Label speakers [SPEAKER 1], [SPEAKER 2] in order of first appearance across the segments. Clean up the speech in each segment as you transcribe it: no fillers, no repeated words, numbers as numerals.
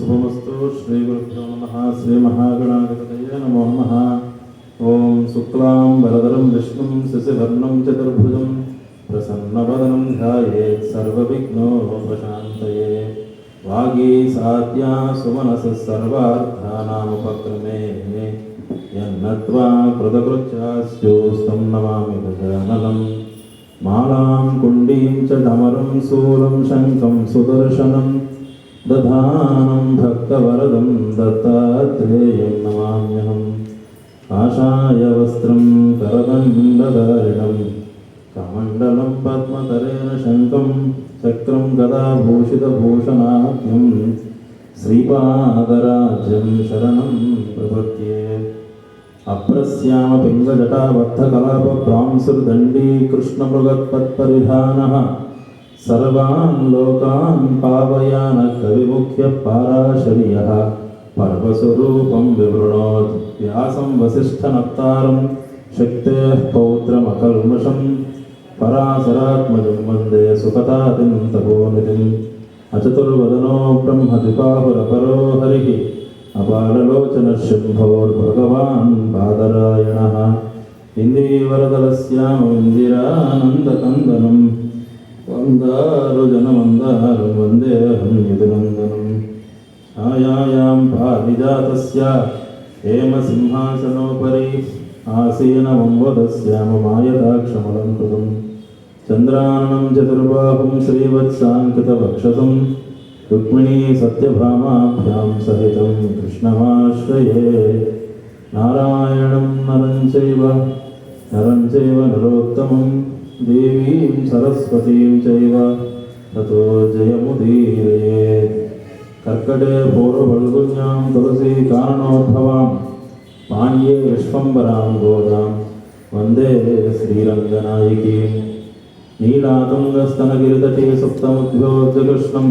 [SPEAKER 1] शुभमस्तु श्री गुरुभ्यो नमः श्री महागणाधिपतये नमो नमः। ओम शुक्लां वरदरं विष्णुं शशिवर्णं चतुर्भुजं प्रसन्नवदनं ध्यायेत् सर्वविघ्नोपशान्तये। वागीसाद्या सुमनसः सर्वार्थानामुपक्रमे यन्नत्वा कृतकृत्यास्योस्तं नमामि गजाननं। मालां कुण्डीं च डमरुं शूलं शङ्खं सुदर्शनं दधानं भक्तवरदं दत्तात्रेयं नमाम्यहम्। आशाय वस्त्रं करदण्डधारिणं कमण्डलं पद्मकरेण शङ्खं चक्रं गदाभूषितभूषणाख्यं श्रीपादराज्यं शरणं प्रपद्ये। अप्रस्यामपिङ्गजटाबद्धकलापभ्रांसुर्दण्डी कृष्णमृगत्पत्परिधानः सर्वान् लोकान् पावयानः कविमुख्यः पाराशर्यः पर्वस्वरूपं विवृणोत्। व्यासं वसिष्ठनप्तारं शक्तेः पौत्रमकल्मषं पराशरात्मजं वन्दे सुखतादिं तपोनिधिम्। अचतुर्वदनो ब्रह्मद्विबाहुरपरो हरिः अपारलोचनः शम्भोर्भगवान् बादरायणः। इन्दीवरदलस्यामिन्दिरानन्दकन्दनं वन्दारुजनमन्दारं वन्देऽहं यदुनन्दनम्। छायायां पारिजातस्य हेमसिंहासनोपरि आसीनमम्वदस्याममायताक्षमलङ्कृतं चन्द्राननं चतुर्बाहुं श्रीवत्साङ्कितवक्षसं रुक्मिणी सत्यभामाभ्यां सहितं कृष्णमाश्रये। नारायणं नरं चैव नरोत्तमं देवीं सरस्वतीं चैव ततो जयमुदीरयेत्। कर्कटे पूर्वफल्गुन्यां तुलसीकारणोद्भवां पाण्ड्ये विश्वम्बरां गोदां वन्दे श्रीरङ्गनायकीं। नीलातुङ्गस्तनगिरितटे सुप्तमुद्भोज्यकृष्णं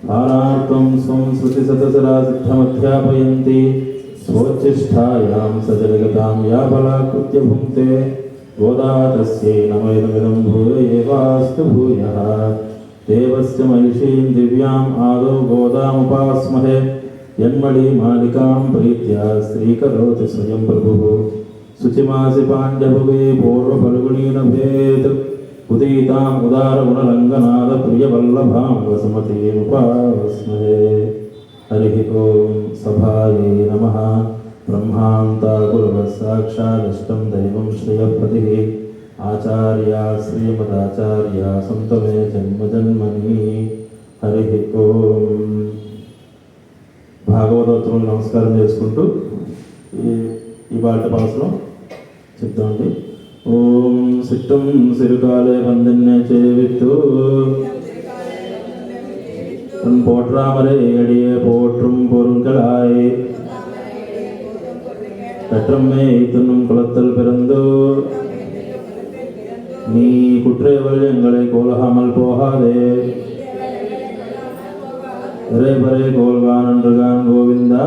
[SPEAKER 1] भारार्त्वं स्वं श्रुतिशतसरासिद्धमध्यापयन्ति। स्वोच्छिष्ठायां सजलगतां या बलाकृत्य भुङ्क्ते गोदा तस्यै नमो इदमिदं भूय एवास्तु भूयः। देवस्य महिषीं दिव्याम् आदौ गोदामुपास्महे यन्मणिमालिकां प्रीत्या स्त्रीकरोति स्वयं प्रभुः। शुचिमासि पाण्ड्यभुवे पूर्वफल्गुणी नभेत् उदीताम् उदारगुणरङ्गनाथप्रियवल्लभां वसुमतीमुपास्महे। हरिः ओं सभायै नमः। ब्रह्मान्ताकुर्वः साक्षादष्टं दैवं श्रियपतिः आचार्या श्रीमदाचार्या सन्तु मे जन्मजन्मनि। हरिः ओं। భాగవతోత్తములు నమస్కారం చేసుకుంటూ ఈ పాట పాసలో చెప్తామండి. ఓం సిట్టం సిరుకాలే వందన్య చేవిత్తు உன் போற்றாமலே அடியே போற்றும் பொருங்களாய் பெற்றம்மே துண்ணும் குலத்தில் பிறந்தோ நீ குற்றேவல் எங்களை கோலகாமல் போகாதே இறைபறை கோல்வான் அன்றுகான் கோவிந்தா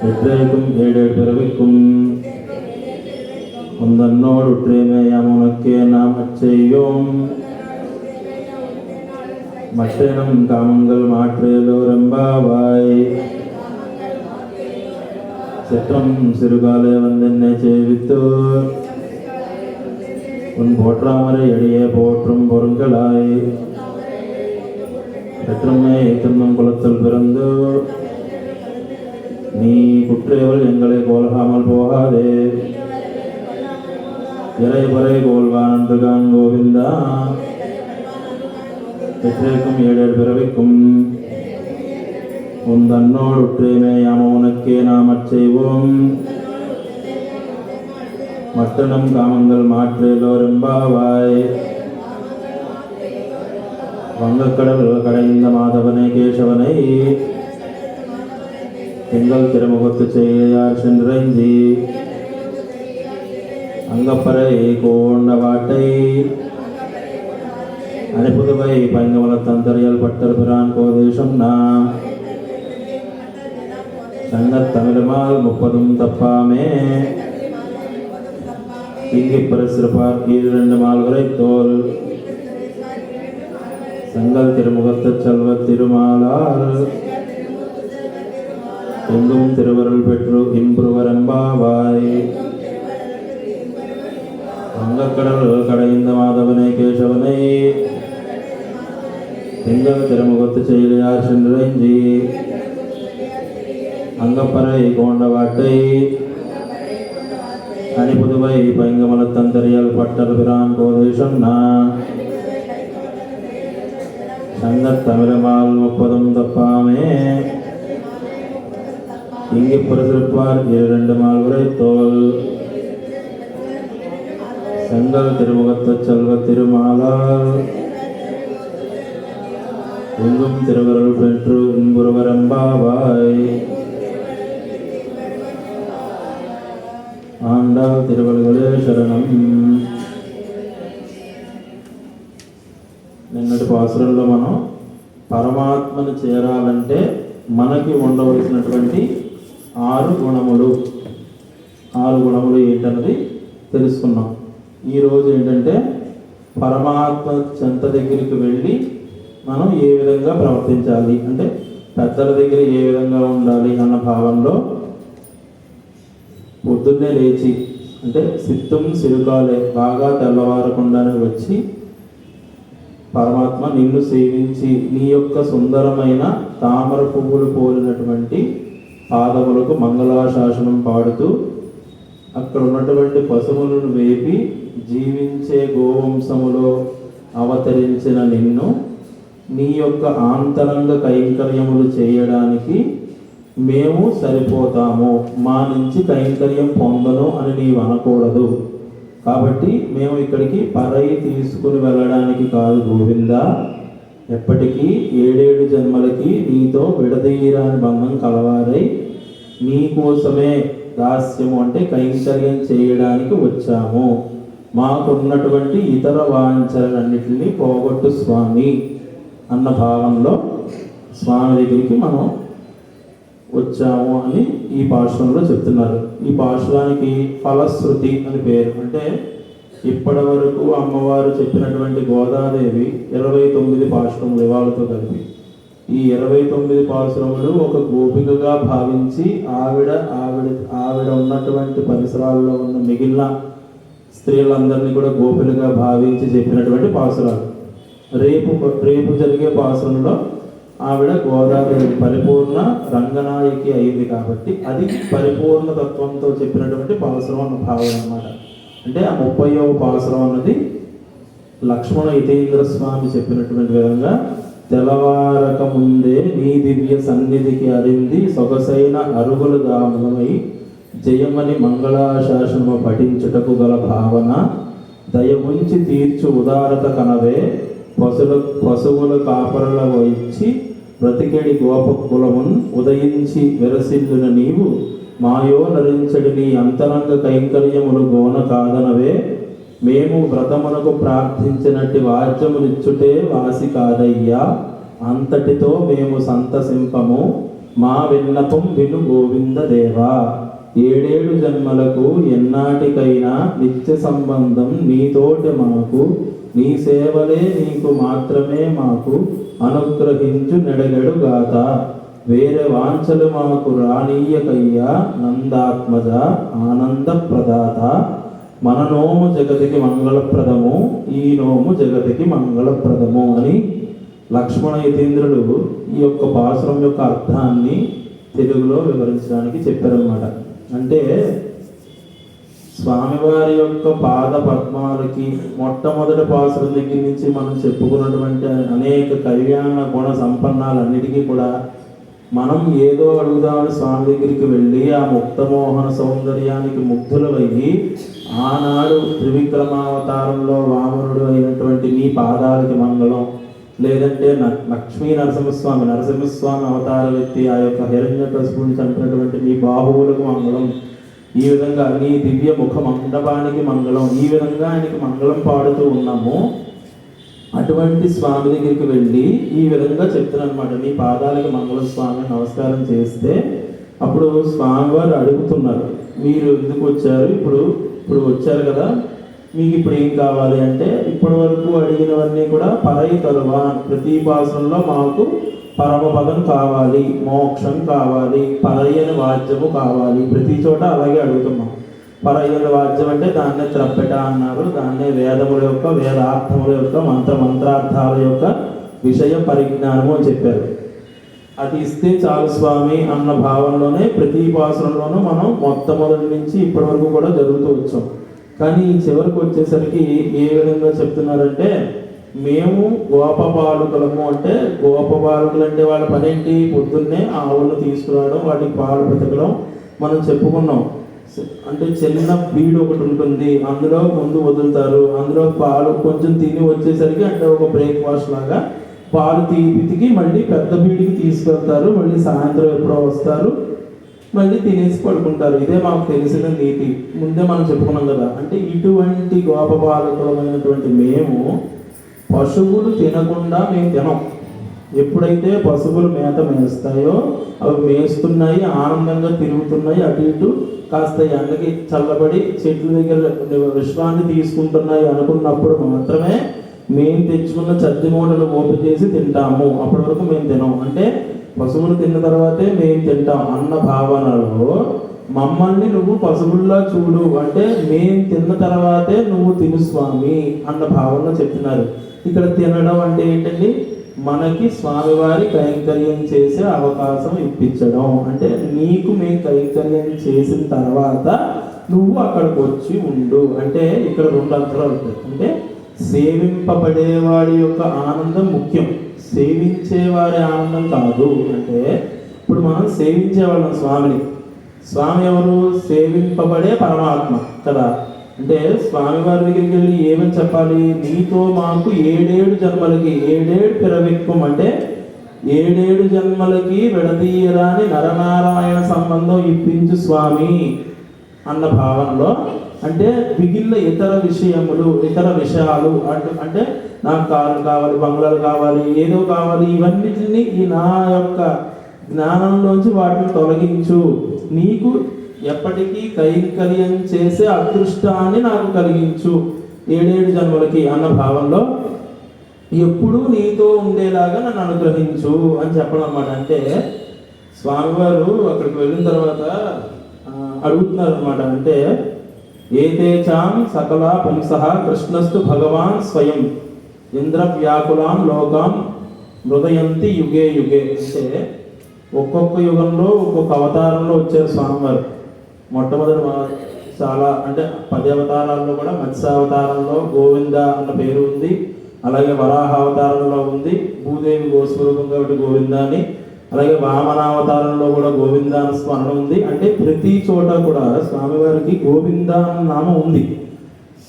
[SPEAKER 1] வெற்றேக்கும் ஏழேழ் பிறவிக்கும் உந்தன்னோடு உற்றேமேயாம் உனக்கே நாம் அச்செய்யோம் மற்றேனும் காமங்கள் மாற்றேலோரெம்பாவாய் செற்றம் சிறுகாலே வந்தென்னை சேவித்தோர் உன் போற்றாமரை அடியே போற்றும் பொருங்களாய் பெற்றம்மை துண்ணும் குலத்தில் பிறந்து நீ குற்றேவல் எங்களை கோல்காமல் போகாதே இறைபறை கோல்வான் அன்றுகான் கோவிந்தா பெற்றேக்கும் ஏழேழ் பிறவிக்கும் உன் தன்னோடு உற்றேமேயாம் உனக்கே நாம் அச்செய்வோம் மற்றனும் காமங்கள் மாற்றேலோரெம்பாவாய் வங்கக்கடல் கடைந்த மாதவனை கேசவனை எங்கள் திருமுகத்து செய்யார் சென்றைஞ்சி அங்கப்பறை கோண்ட வாட்டை அணிப்புதுவை பைங்கமல தந்தரியல் பட்டர் பிரான் கோதேசம் நாம் சங்கத் தமிழமால் 30 தப்பாமே இங்கு பரிசிருப்பார் 2 மால்வரை தோல் சங்கல் திருமுகத்து செல்வ திருமாலால் எங்கும் திருவருள் பெற்று இன்புருவரெம்பாவாய் வங்கக்கடல் கடைந்த மாதவனை கேசவனை எங்கள் திருமுகத்து செயலியார் சென்றைஞ்சி அங்கப்பறை கோண்ட வாட்டை அணிபுதுவை பைங்கமல தந்தரியல் பட்டர் பிரான் கோதேசம் நான் சங்கத் தமிழமால் 30 தப்பாமே இங்கு பரிசிருப்பார் 2 மால்வரை தோல் சங்கல் திருமுகத்து செல்வ திருமாலால் எங்கும் திருவருள் பெற்று இன்புருவரெம்பாவாய் ஆண்டாள் திருவள்ளுவரே శరణం. నిన్నటి పాసురంలో మనం పరమాత్మను చేరాలంటే మనకి ఉండవలసినటువంటి 6 గుణములు ఏంటన్నది తెలుసుకున్నాం. ఈరోజు ఏంటంటే పరమాత్మ చెంత దగ్గరికి వెళ్ళి మనం ఏ విధంగా ప్రవర్తించాలి, అంటే పెద్దల దగ్గర ఏ విధంగా ఉండాలి అన్న భావంలో పొద్దున్నే లేచి, అంటే సిద్ధం సిరుకాలే బాగా తెల్లవారకుండానే వచ్చి పరమాత్మ నిన్ను సేవించి నీ యొక్క సుందరమైన తామర పువ్వులు పోలినటువంటి పాదములకు మంగళాశాసనం పాడుతూ అక్కడ ఉన్నటువంటి పశువులను వేపి జీవించే గోవంశములో అవతరించిన నిన్ను నీ యొక్క ఆంతరంగ కైంకర్యములు చేయడానికి మేము సరిపోతాము, మా నుంచి కైంకర్యం పొందను అని నీవు అనకూడదు. కాబట్టి మేము ఇక్కడికి పరయి తీసుకుని వెళ్ళడానికి కాదు గోవిందా, ఎప్పటికీ 7 జన్మలకి నీతో విడదీయరాని బంధం కలవారై నీ కోసమే దాస్యము అంటే కైంకర్యం చేయడానికి వచ్చాము, మాకున్నటువంటి ఇతర వాంఛలన్నిటిని పోగొట్టు స్వామి అన్న భావంలో స్వామి దగ్గరికి మనం వచ్చాము అని ఈ పాశురంలో చెప్తున్నారు. ఈ పాశురానికి ఫలశ్రుతి అని పేరు. అంటే ఇప్పటి వరకు అమ్మవారు చెప్పినటువంటి గోదాదేవి 29 పాశురములు ఇవాళతో కలిపి ఈ 29 పాశురములు ఒక గోపికగా భావించి ఆవిడ ఉన్నటువంటి పరిసరాల్లో ఉన్న మిగిలిన స్త్రీలందరినీ కూడా గోపికగా భావించి చెప్పినటువంటి పాశురాలు. రేపు జరిగే పాశురంలో ఆవిడ గోదాదేవి పరిపూర్ణ రంగనాయకి అయింది కాబట్టి అది పరిపూర్ణ తత్వంతో చెప్పినటువంటి పాశురం అన్న భావం అన్నమాట. అంటే ఆ 30వ పాశురం అన్నది లక్ష్మణ హితేంద్ర స్వామి చెప్పినటువంటి విధంగా తెల్లవారక ముందే నీ దివ్య సన్నిధికి అరింది సొగసైన అరుగులు దామై జయమని మంగళాశాసనము పఠించుటకు గల భావన దయముంచి తీర్చు ఉదారత కనవే పశువుల కాపరల ఇచ్చి బ్రతికెడి గోప కులమున్ ఉదయించి వెరసిల్లున నీవు మాయో నరించడి నీ అంతరంగ కైంకర్యములు గోన కాదనవే మేము వ్రతమునకు ప్రార్థించినట్టి వాద్యమునిచ్చుటే వాసి కాదయ్యా అంతటితో మేము సంతసింపము మా విన్నపం విను గోవింద దేవా ఏడేడు జన్మలకు ఎన్నాటికైనా నిత్య సంబంధం నీతోటి మాకు నీ సేవలే నీకు మాత్రమే మాకు అనుగ్రహించు నెడగడు గాత వేరే వాంఛలు మాకు రానీయకయ్యా నందాత్మజ ఆనంద ప్రదాత మన నోము జగతికి మంగళప్రదము ఈ నోము జగతికి మంగళప్రదము అని లక్ష్మణ యతీంద్రులు ఈ యొక్క పాసురం యొక్క అర్థాన్ని తెలుగులో వివరించడానికి చెప్పారన్నమాట. అంటే స్వామివారి యొక్క పాద పద్మాలకి మొట్టమొదటి పాసురం దగ్గర నుంచి మనం చెప్పుకున్నటువంటి అనేక కళ్యాణ గుణ సంపన్నాలన్నిటికీ కూడా మనం ఏదో అడుగుదామని స్వామి దగ్గరికి వెళ్ళి ఆ ముక్తమోహన సౌందర్యానికి ముగ్ధులయ్యి ఆనాడు త్రివిక్రమావతారంలో వామనుడు అయినటువంటి నీ పాదాలకి మంగళం, లేదంటే లక్ష్మీ నరసింహస్వామి అవతారం ఎత్తి ఆ యొక్క హిరణ్యకశిపుని చంపినటువంటి నీ బాహువులకు మంగళం, ఈ విధంగా నీ దివ్య ముఖ మండపానికి మంగళం, ఈ విధంగా ఆయనకి మంగళం పాడుతూ ఉన్నాము. అటువంటి స్వామి దగ్గరికి వెళ్ళి ఈ విధంగా చెప్తున్నారనమాట, నీ పాదాలకి మంగళం స్వామి నమస్కారం చేస్తే అప్పుడు స్వామివారు అడుగుతున్నారు, మీరు ఎందుకు వచ్చారు, ఇప్పుడు వచ్చారు కదా, మీకు ఇప్పుడు ఏం కావాలి అంటే ఇప్పటి వరకు అడిగినవన్నీ కూడా పరై తరువా, ప్రతి పాసంలో మాకు పరమపదం కావాలి, మోక్షం కావాలి, పరయ్యని వాద్యము కావాలి, ప్రతి చోట అలాగే అడుగుతున్నాం. పరయ్యని వాద్యం అంటే దాన్నే త్రప్పెట అన్నారు, దాన్నే వేదముల యొక్క వేదార్థముల యొక్క మంత్రార్థాల యొక్క విషయ పరిజ్ఞానము అని చెప్పారు. అది ఇస్తే చాలు స్వామి అన్న భావనలోనే ప్రతి పాసనంలోనూ మనం మొట్టమొదటి నుంచి ఇప్పటి వరకు కూడా జరుగుతూ వచ్చాం. కానీ చివరికి వచ్చేసరికి ఏ విధంగా చెప్తున్నారంటే, మేము గోపబాలుకలము అంటే గోపబాలుకలు అంటే వాళ్ళ పనేంటి, పొద్దున్నే ఆవులను తీసుకురావడం, వాటికి పాలు పెతకడం మనం చెప్పుకున్నాం. అంటే చిన్న బీడు ఒకటి ఉంటుంది, అందులో ముందు వదులుతారు, అందులో పాలు కొంచెం తిని వచ్చేసరికి అంటే ఒక బ్రేక్ఫాస్ట్ లాగా పాలు తీపితికి మళ్ళీ పెద్ద బీడికి తీసుకెళ్తారు, మళ్ళీ సాయంత్రం ఎప్పుడో వస్తారు, మళ్ళీ తినేసి పడుకుంటారు. ఇదే మాకు తెలిసిన నీతి, ముందే మనం చెప్పుకున్నాం కదా. అంటే ఇటువంటి గోపబాలకులమైనటువంటి మేము పశువులు తినకుండా మేము తినం. ఎప్పుడైతే పశువులు మేత మేస్తాయో అవి మేస్తున్నాయి, ఆనందంగా తిరుగుతున్నాయి, అటు ఇటు కాస్త ఎండకి చల్లబడి చెట్ల దగ్గర విశ్రాంతి తీసుకుంటున్నాయి అనుకున్నప్పుడు మాత్రమే మేము తెచ్చుకున్న చద్ది మూటలు ఓపు చేసి తింటాము. అప్పటి వరకు మేము తినాం. అంటే పశువులు తిన్న తర్వాతే మేము తింటాం అన్న భావనలో మమ్మల్ని నువ్వు పశువుల్లా చూడు, అంటే మేము తిన్న తర్వాతే నువ్వు తిను స్వామి అన్న భావనలో చెప్తున్నారు. ఇక్కడ తినడం అంటే ఏంటండి, మనకి స్వామివారి కైంకర్యం చేసే అవకాశం ఇప్పించడం. అంటే నీకు మేము కైంకర్యం చేసిన తర్వాత నువ్వు అక్కడికి వచ్చి ఉండు. అంటే ఇక్కడ రెండు అర్థాలు ఉంటాయి. అంటే సేవింపబడేవాడి యొక్క ఆనందం ముఖ్యం, సేవించేవారి ఆనందం కాదు. అంటే ఇప్పుడు మనం సేవించేవాళ్ళం స్వామిని, స్వామి ఎవరు, సేవింపబడే పరమాత్మ కదా. అంటే స్వామివారి దగ్గరికి వెళ్ళి ఏమని చెప్పాలి, నీతో మాకు 7 జన్మలకి 7 పిరవిక్కుం, అంటే 7 జన్మలకి విడదీయరాని నరనారాయణ సంబంధం ఇప్పించు స్వామి అన్న భావనలో. అంటే మిగిలిన ఇతర విషయాలు అంటే నాకు కారు కావాలి, బంగ్లాలు కావాలి, ఏదో కావాలి, ఇవన్నిటిని ఈ నా యొక్క జ్ఞానంలోంచి వాటిని తొలగించు, నీకు ఎప్పటికీ కైంకర్యం చేసే అదృష్టాన్ని నాకు కలిగించు 7 జన్మలకి అన్న భావంలో ఎప్పుడూ నీతో ఉండేలాగా నన్ను అనుగ్రహించు అని చెప్పడం అన్నమాట. అంటే స్వామివారు అక్కడికి వెళ్ళిన తర్వాత అడుగుతున్నారు అనమాట. అంటే ఏతేచాం సకల పుంసః కృష్ణస్తు భగవాన్ స్వయం ఇంద్ర వ్యాకులాం లోకాం మృదయంతి యుగే యుగే. అంటే ఒక్కొక్క యుగంలో ఒక్కొక్క అవతారంలో వచ్చారు స్వామివారు. మొట్టమొదటి చాలా అంటే 10 అవతారాల్లో కూడా మత్స్యావతారంలో గోవింద అన్న పేరు ఉంది, అలాగే వరాహ అవతారంలో ఉంది, భూదేవి గోస్వరూపం కాబట్టి గోవింద అని, అలాగే వామనావతారంలో కూడా గోవింద అని స్మరణ ఉంది. అంటే ప్రతి చోట కూడా స్వామివారికి గోవింద అన్న నామం ఉంది.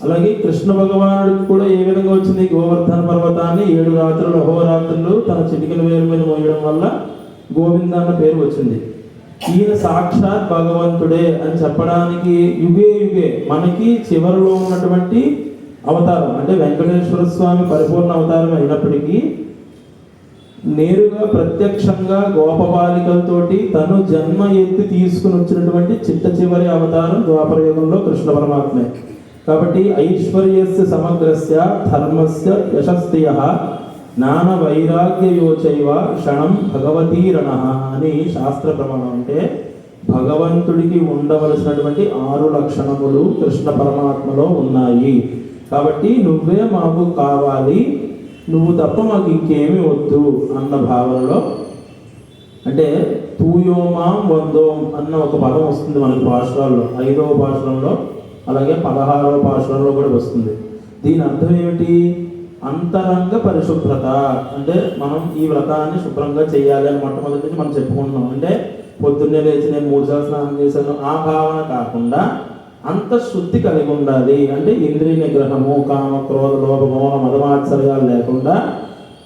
[SPEAKER 1] అలాగే కృష్ణ భగవానుడికి కూడా ఏ విధంగా వచ్చింది? గోవర్ధన పర్వతాన్ని 7 రాత్రులు అహోరాత్రులు తన చిటికల వేలు మీద మోయడం వల్ల గోవింద అన్న పేరు వచ్చింది. ఈయన సాక్షాత్ భగవంతుడే అని చెప్పడానికి యుగే యుగే మనకి చివరిలో ఉన్నటువంటి అవతారం అంటే వెంకటేశ్వర స్వామి పరిపూర్ణ అవతారం అయినప్పటికీ నేరుగా ప్రత్యక్షంగా గోపబాలికలతోటి తను జన్మ ఎత్తి తీసుకుని వచ్చినటువంటి చిట్ట చివరి అవతారం ద్వాపర యుగంలో కృష్ణ పరమాత్మే. కాబట్టి ఐశ్వర్యస్య సమగ్రస్య ధర్మస్య యశస్తియః జ్ఞాన వైరాగ్యయోచైవ క్షణం భగవతీరణ అని శాస్త్ర ప్రమాణం. అంటే భగవంతుడికి ఉండవలసినటువంటి 6 లక్షణములు కృష్ణ పరమాత్మలో ఉన్నాయి. కాబట్టి నువ్వే మాకు కావాలి, నువ్వు తప్ప మాకు ఇంకేమీ వద్దు అన్న భావనలో, అంటే తూయోమాం వందోం అన్న ఒక పదం వస్తుంది మనకి పాశురాల్లో, 5వ పాశురంలో అలాగే 16వ పాశురంలో కూడా వస్తుంది. దీని అర్థం ఏమిటి? అంతరంగ పరిశుభ్రత. అంటే మనం ఈ వ్రతాన్ని శుభ్రంగా చేయాలి అని మొట్టమొదటి నుంచి మనం చెప్పుకుంటున్నాం. అంటే పొద్దున్నే లేచి నేను 3 సార్లు స్నానం చేశాను ఆ భావన కాకుండా అంత శుద్ధి కలిగి ఉండాలి. అంటే ఇంద్రియ నిగ్రహము, కామ క్రోధ లోభ మోహ మదమాత్సర్యాలు లేకుండా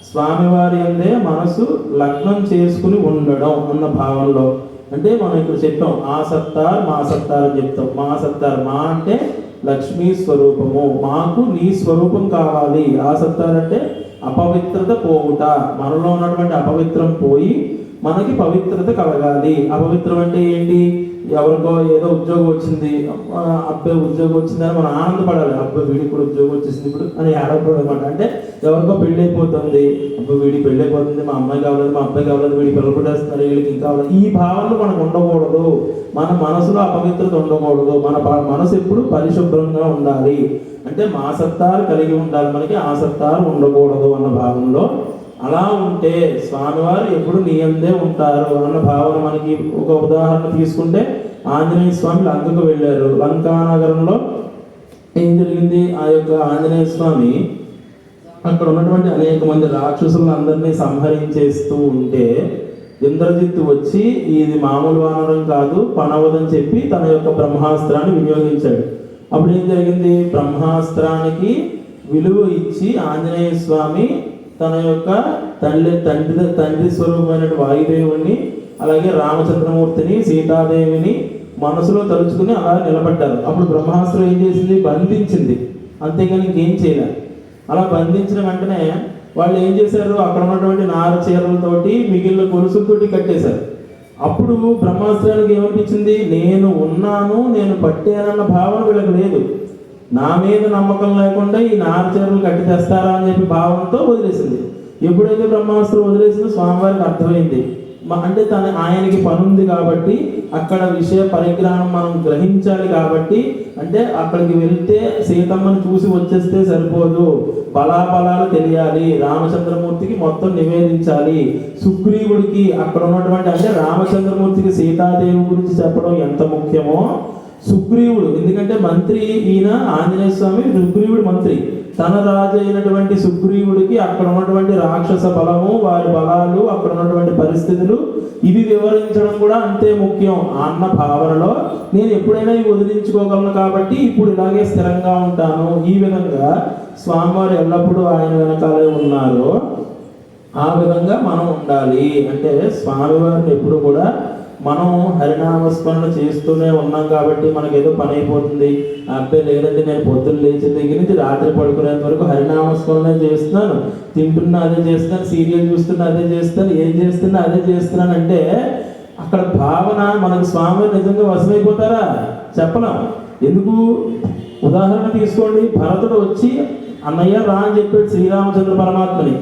[SPEAKER 1] స్వామివారి అందే మనసు లగ్నం చేసుకుని ఉండడం అన్న భావనలో. అంటే మనం ఇప్పుడు చెప్పాం ఆ సత్తార్ మా సత్తార్ అని చెప్తాం. మా సత్తార్, మా అంటే లక్ష్మీ స్వరూపము, మాకు నీ స్వరూపం కావాలి. ఆ సత్తార్ అంటే అపవిత్రత పోవుట, మనలో ఉన్నటువంటి అపవిత్రం పోయి మనకి పవిత్రత కలగాలి. అపవిత్రం అంటే ఏంటి? ఎవరికో ఏదో ఉద్యోగం వచ్చింది, అబ్బాయి ఉద్యోగం వచ్చిందని మనం ఆనందపడాలి. అబ్బాయి వీడికి కూడా ఉద్యోగం వచ్చేసింది ఇప్పుడు అని ఆడపడడం అనమాట. అంటే ఎవరికో పెళ్ళి అయిపోతుంది, అబ్బాయి వీడికి పెళ్ళి అయిపోతుంది, మా అమ్మాయి కావలేదు, మా అబ్బాయి కావలేదు, వీడికి పిల్లలు పుట్టేస్తున్నారు, వీళ్ళకి ఇంకా కావాలి. ఈ భావనలు మనకు ఉండకూడదు. మన మనసులో అపవిత్రత ఉండకూడదు. మన మనసు ఎప్పుడు పరిశుభ్రంగా ఉండాలి. అంటే మా సత్తారు కలిగి ఉండాలి, మనకి ఆ సత్తారు ఉండకూడదు అన్న భావనలో. అలా ఉంటే స్వామివారు ఎప్పుడు నీ అందే ఉంటారు అన్న భావన మనకి. ఒక ఉదాహరణ తీసుకుంటే ఆంజనేయ స్వామి లంకకు వెళ్ళారు. లంకానగరంలో ఏం జరిగింది? ఆ యొక్క ఆంజనేయ స్వామి అక్కడ ఉన్నటువంటి అనేక మంది రాక్షసులను అందరినీ సంహరించేస్తూ ఉంటే ఇంద్రజిత్తు వచ్చి ఇది మామూలు వానరం కాదు, పనవదని చెప్పి తన యొక్క బ్రహ్మాస్త్రాన్ని వినియోగించాడు. అప్పుడు ఏం జరిగింది? బ్రహ్మాస్త్రానికి విలువ ఇచ్చి ఆంజనేయ స్వామి తన యొక్క తండ్రి స్వరూపమైన వాయుదేవుని అలాగే రామచంద్రమూర్తిని సీతాదేవిని మనసులో తలుచుకుని అలా నిలబడ్డారు. అప్పుడు బ్రహ్మాస్త్రం ఏం చేసింది? బంధించింది, అంతేగాని ఇంకేం చేయలేదు. అలా బంధించిన వెంటనే వాళ్ళు ఏం చేశారు? అక్కడ ఉన్నటువంటి నార చీరలతోటి మిగిలిన గొలుసులతోటి కట్టేశారు. అప్పుడు బ్రహ్మాస్త్రానికి ఏమనిపించింది? నేను ఉన్నాను, నేను పట్టానన్న భావన వీళ్ళకి లేదు. నా మీద నమ్మకం లేకుండా ఈ నారచీరలు కట్టి తెస్తారా అని చెప్పి భావంతో వదిలేసింది. ఎప్పుడైతే బ్రహ్మాస్త్రం వదిలేసిందో స్వామివారికి అర్థమైంది. అంటే ఆయనకి పని ఉంది కాబట్టి అక్కడ విషయ పరిజ్ఞానం మనం గ్రహించాలి కాబట్టి, అంటే అక్కడికి వెళ్తే సీతమ్మని చూసి వచ్చేస్తే సరిపోదు, బలాబలాలు తెలియాలి, రామచంద్రమూర్తికి మొత్తం నివేదించాలి. సుగ్రీవుడికి అక్కడ ఉన్నటువంటి అంటే రామచంద్రమూర్తికి సీతాదేవి గురించి చెప్పడం ఎంత ముఖ్యమో సుగ్రీవుడు, ఎందుకంటే మంత్రి ఈయన ఆంజనేయ స్వామి, సుగ్రీవుడు మంత్రి, తన రాజు అయినటువంటి సుగ్రీవుడికి అక్కడ ఉన్నటువంటి రాక్షస బలము, వారి బలాలు, అక్కడ ఉన్నటువంటి పరిస్థితులు ఇవి వివరించడం కూడా అంతే ముఖ్యం అన్న భావనలో నేను ఎప్పుడైనా ఇవి వదిలించుకోగలను కాబట్టి ఇప్పుడు ఇలాగే స్థిరంగా ఉంటాను. ఈ విధంగా స్వామివారు ఎల్లప్పుడూ ఆయన వెనకాలే ఉన్నారు. ఆ విధంగా మనం ఉండాలి. అంటే స్వామివారిని ఎప్పుడు కూడా మనం హరినామస్మరణ చేస్తూనే ఉన్నాం కాబట్టి మనకేదో పని అయిపోతుంది. అబ్బాయి లేదంటే నేను పొద్దున్న లేచిన దగ్గర నుంచి రాత్రి పడుకునేంత వరకు హరినామస్మరణ చేస్తున్నాను, తింటున్నా అదే చేస్తున్నాను, సీరియల్ చూస్తున్నా అదే చేస్తాను, ఏం చేస్తున్నా అదే చేస్తున్నాను అంటే అక్కడ భావన మనకు స్వామి నిజంగా వశమైపోతారా? చెప్పలేం. ఎందుకు? ఉదాహరణ తీసుకోండి. భరతుడు వచ్చి అన్నయ్య రా అని చెప్పాడు శ్రీరామచంద్ర పరమాత్మని.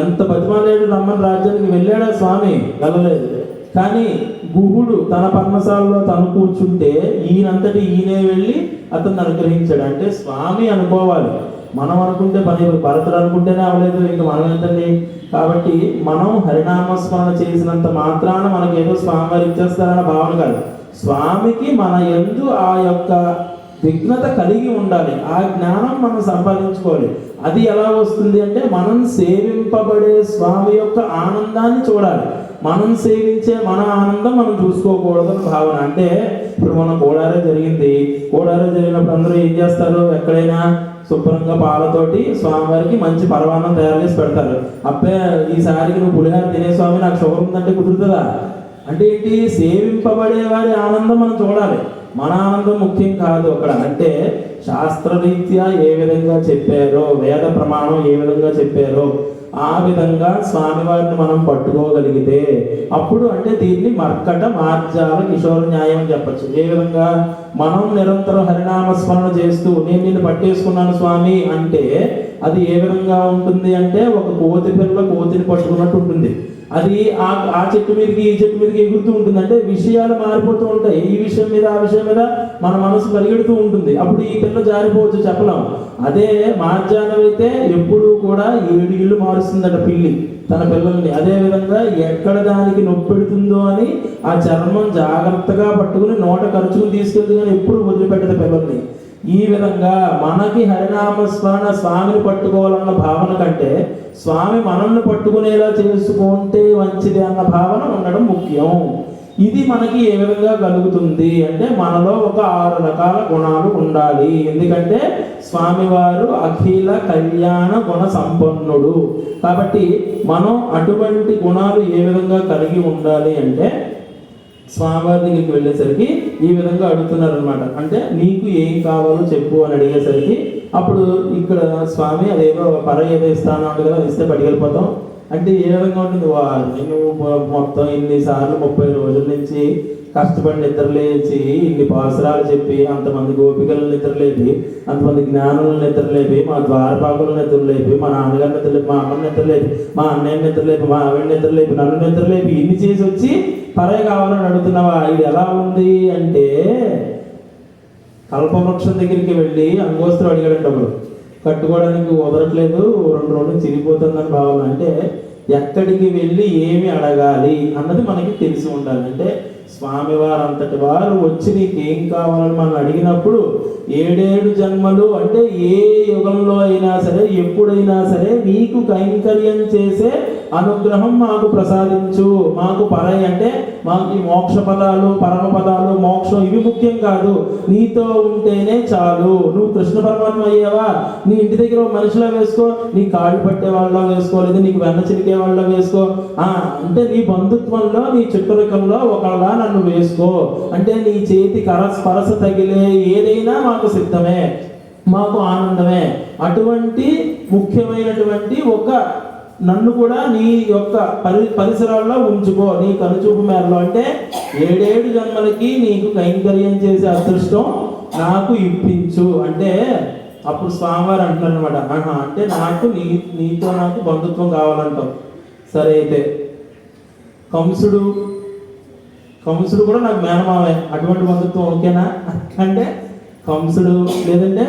[SPEAKER 1] ఎంత బతిమాలేడు రమ్మని రాజ్యానికి వెళ్ళాడా స్వామి? వెళ్ళలేదు. కానీ గుహుడు తన పర్ణశాలలో తను కూర్చుంటే ఈయనంతటి ఈయనే వెళ్ళి అతన్ని అనుగ్రహించాడు. అంటే స్వామి అనుకోవాలి, మనం అనుకుంటే పని. భరతుడు అనుకుంటేనే అవలేదు, ఇంకా మనం ఎంతండి. కాబట్టి మనం హరినామస్మరణ చేసినంత మాత్రాన మనకేదో స్వామివారు ఇచ్చేస్తారన్న భావన కాదు. స్వామికి మన యందు ఆ యొక్క విఘ్నత కలిగి ఉండాలి, ఆ జ్ఞానం మనం సంపాదించుకోవాలి. అది ఎలా వస్తుంది అంటే మనం సేవింపబడే స్వామి యొక్క ఆనందాన్ని చూడాలి. మనం సేవించే మన ఆనందం మనం చూసుకోకూడదని భావన. అంటే ఇప్పుడు మనం కోడారే జరిగింది, కోడారే జరిగినప్పుడు అందరూ ఏం చేస్తారు, ఎక్కడైనా శుభ్రంగా పాలతోటి స్వామివారికి మంచి పరమాన్నం తయారు చేసి పెడతారు. అబ్బే ఈసారికి నువ్వు పులిహార తినే స్వామి, నాకు షుగర్ ఉందంటే కుదురుతుందా? అంటే ఏంటి, సేవింపబడే వారి ఆనందం మనం చూడాలి, మన ఆనందం ముఖ్యం కాదు అక్కడ. అంటే శాస్త్రరీత్యా ఏ విధంగా చెప్పారో, వేద ప్రమాణం ఏ విధంగా చెప్పారో ఆ విధంగా స్వామివారిని మనం పట్టుకోగలిగితే అప్పుడు అంటే దీన్ని మర్కట మార్జాల కిషోర న్యాయం అని చెప్పచ్చు. ఏ విధంగా మనం నిరంతరం హరినామస్మరణ చేస్తూ నేను నిన్ను పట్టేసుకున్నాను స్వామి అంటే అది ఏ విధంగా ఉంటుంది అంటే ఒక కోతి పిల్ల కోతిని పట్టుకున్నట్టు ఉంటుంది. అది ఆ చెట్టు మీదకి ఈ చెట్టు మీదకి ఎగురుతూ ఉంటుంది. అంటే విషయాలు మారిపోతూ ఉంటాయి, ఈ విషయం మీద ఆ విషయం మీద మన మనసు పరిగెడుతూ ఉంటుంది. అప్పుడు ఈ పిల్ల జారిపోవచ్చు, చెప్పలేము. అదే మార్జానం అయితే ఎప్పుడూ కూడా 7 ఇళ్ళు మారుస్తుందట పిల్లి తన పిల్లల్ని. అదే విధంగా ఎక్కడ దానికి నొప్పి పెడుతుందో అని ఆ చర్మం జాగ్రత్తగా పట్టుకుని నోట ఖర్చుకుని తీసుకెళ్తుంది, కానీ ఎప్పుడు వదిలిపెట్టదు పిల్లల్ని. ఈ విధంగా మనకి హరినామస్మరణ స్వామిని పట్టుకోవాలన్న భావన కంటే స్వామి మనల్ని పట్టుకునేలా చేసుకుంటే మంచిది అన్న భావన ఉండడం ముఖ్యం. ఇది మనకి ఏ విధంగా కలుగుతుంది అంటే మనలో ఒక 6 రకాల గుణాలు ఉండాలి. ఎందుకంటే స్వామివారు అఖిల కళ్యాణ గుణ సంపన్నుడు కాబట్టి మనం అటువంటి గుణాలు ఏ విధంగా కలిగి ఉండాలి అంటే స్వామివారి దగ్గరికి వెళ్ళేసరికి ఈ విధంగా అడుగుతున్నారు అనమాట. అంటే నీకు ఏం కావాలో చెప్పు అని అడిగేసరికి అప్పుడు ఇక్కడ స్వామి అదేదో ఏదో ఇస్తాను అంటే కదా, ఇస్తే పట్టుకెళ్ళిపోతాం అంటే ఏ విధంగా ఉంటుంది, నేను మొత్తం ఇన్నిసార్లు 30 రోజుల నుంచి కష్టపడి నిద్రలేచి ఇన్ని పాసురాలు చెప్పి అంతమంది గోపికలను నిద్రలేపి అంతమంది జ్ఞానులను నిద్రలేపి మా ద్వారపాకులను నిద్రలేపి మా నాన్నగారిని నిద్రలేపి మా అమ్మని నిద్రలేపి మా అన్నయ్యని నిద్రలేపి మా ఆవిడని నిద్రలేపి నన్ను నిద్రలేపి ఇన్ని చేసి వచ్చి పరే కావాలని అడుగుతున్నావా? ఇది ఎలా ఉంది అంటే కల్పవృక్షం దగ్గరికి వెళ్ళి అంగోస్త్రం అడిగాడంట ఒకడు, కట్టుకోవడానికి కుదరట్లేదు 2 రోజులు చిరిగిపోతుందని భావన. అంటే ఎక్కడికి వెళ్ళి ఏమి అడగాలి అన్నది మనకి తెలిసి ఉండాలి. అంటే స్వామివారు అంతటి వారు వచ్చి నీకేం కావాలని మనం అడిగినప్పుడు 7 జన్మలు అంటే ఏ యుగంలో అయినా సరే ఎప్పుడైనా సరే నీకు కైంకర్యం చేసే అనుగ్రహం మాకు ప్రసాదించు. మాకు అంటే మాకు ఈ మోక్ష పదాలు పరమ పదాలు మోక్షం ఇవి ముఖ్యం కాదు, నీతో ఉంటేనే చాలు. నువ్వు కృష్ణ పరమాత్మ అయ్యావా, నీ ఇంటి దగ్గర మనిషిలో వేసుకో, నీ కాళ్ళు పట్టే వాళ్ళలో వేసుకో, లేదా నీకు వెన్న చిరికే వాళ్ళలో వేసుకో, అంటే నీ బంధుత్వంలో నీ చుట్టరికంలో ఒకళ్ళ నన్ను వేసుకో, అంటే నీ చేతి స్పరస తగిలే ఏదైనా మాకు సిద్ధమే, మాకు ఆనందమే. అటువంటి ముఖ్యమైనటువంటి ఒక నన్ను కూడా నీ యొక్క పరిసరాల్లో ఉంచుకో, నీ కనుచూపు మేరలో. అంటే 7 జన్మలకి నీకు కైంకర్యం చేసే అదృష్టం నాకు ఇప్పించు అంటే అప్పుడు స్వామివారు అంటున్నారు అనమాట. అంటే నీతో నాకు బంధుత్వం కావాలంటావు. సరే అయితే కంసుడు కూడా నాకు మేనమావే, అటువంటి బంధుత్వం ఓకేనా అంటే కంసుడు లేదంటే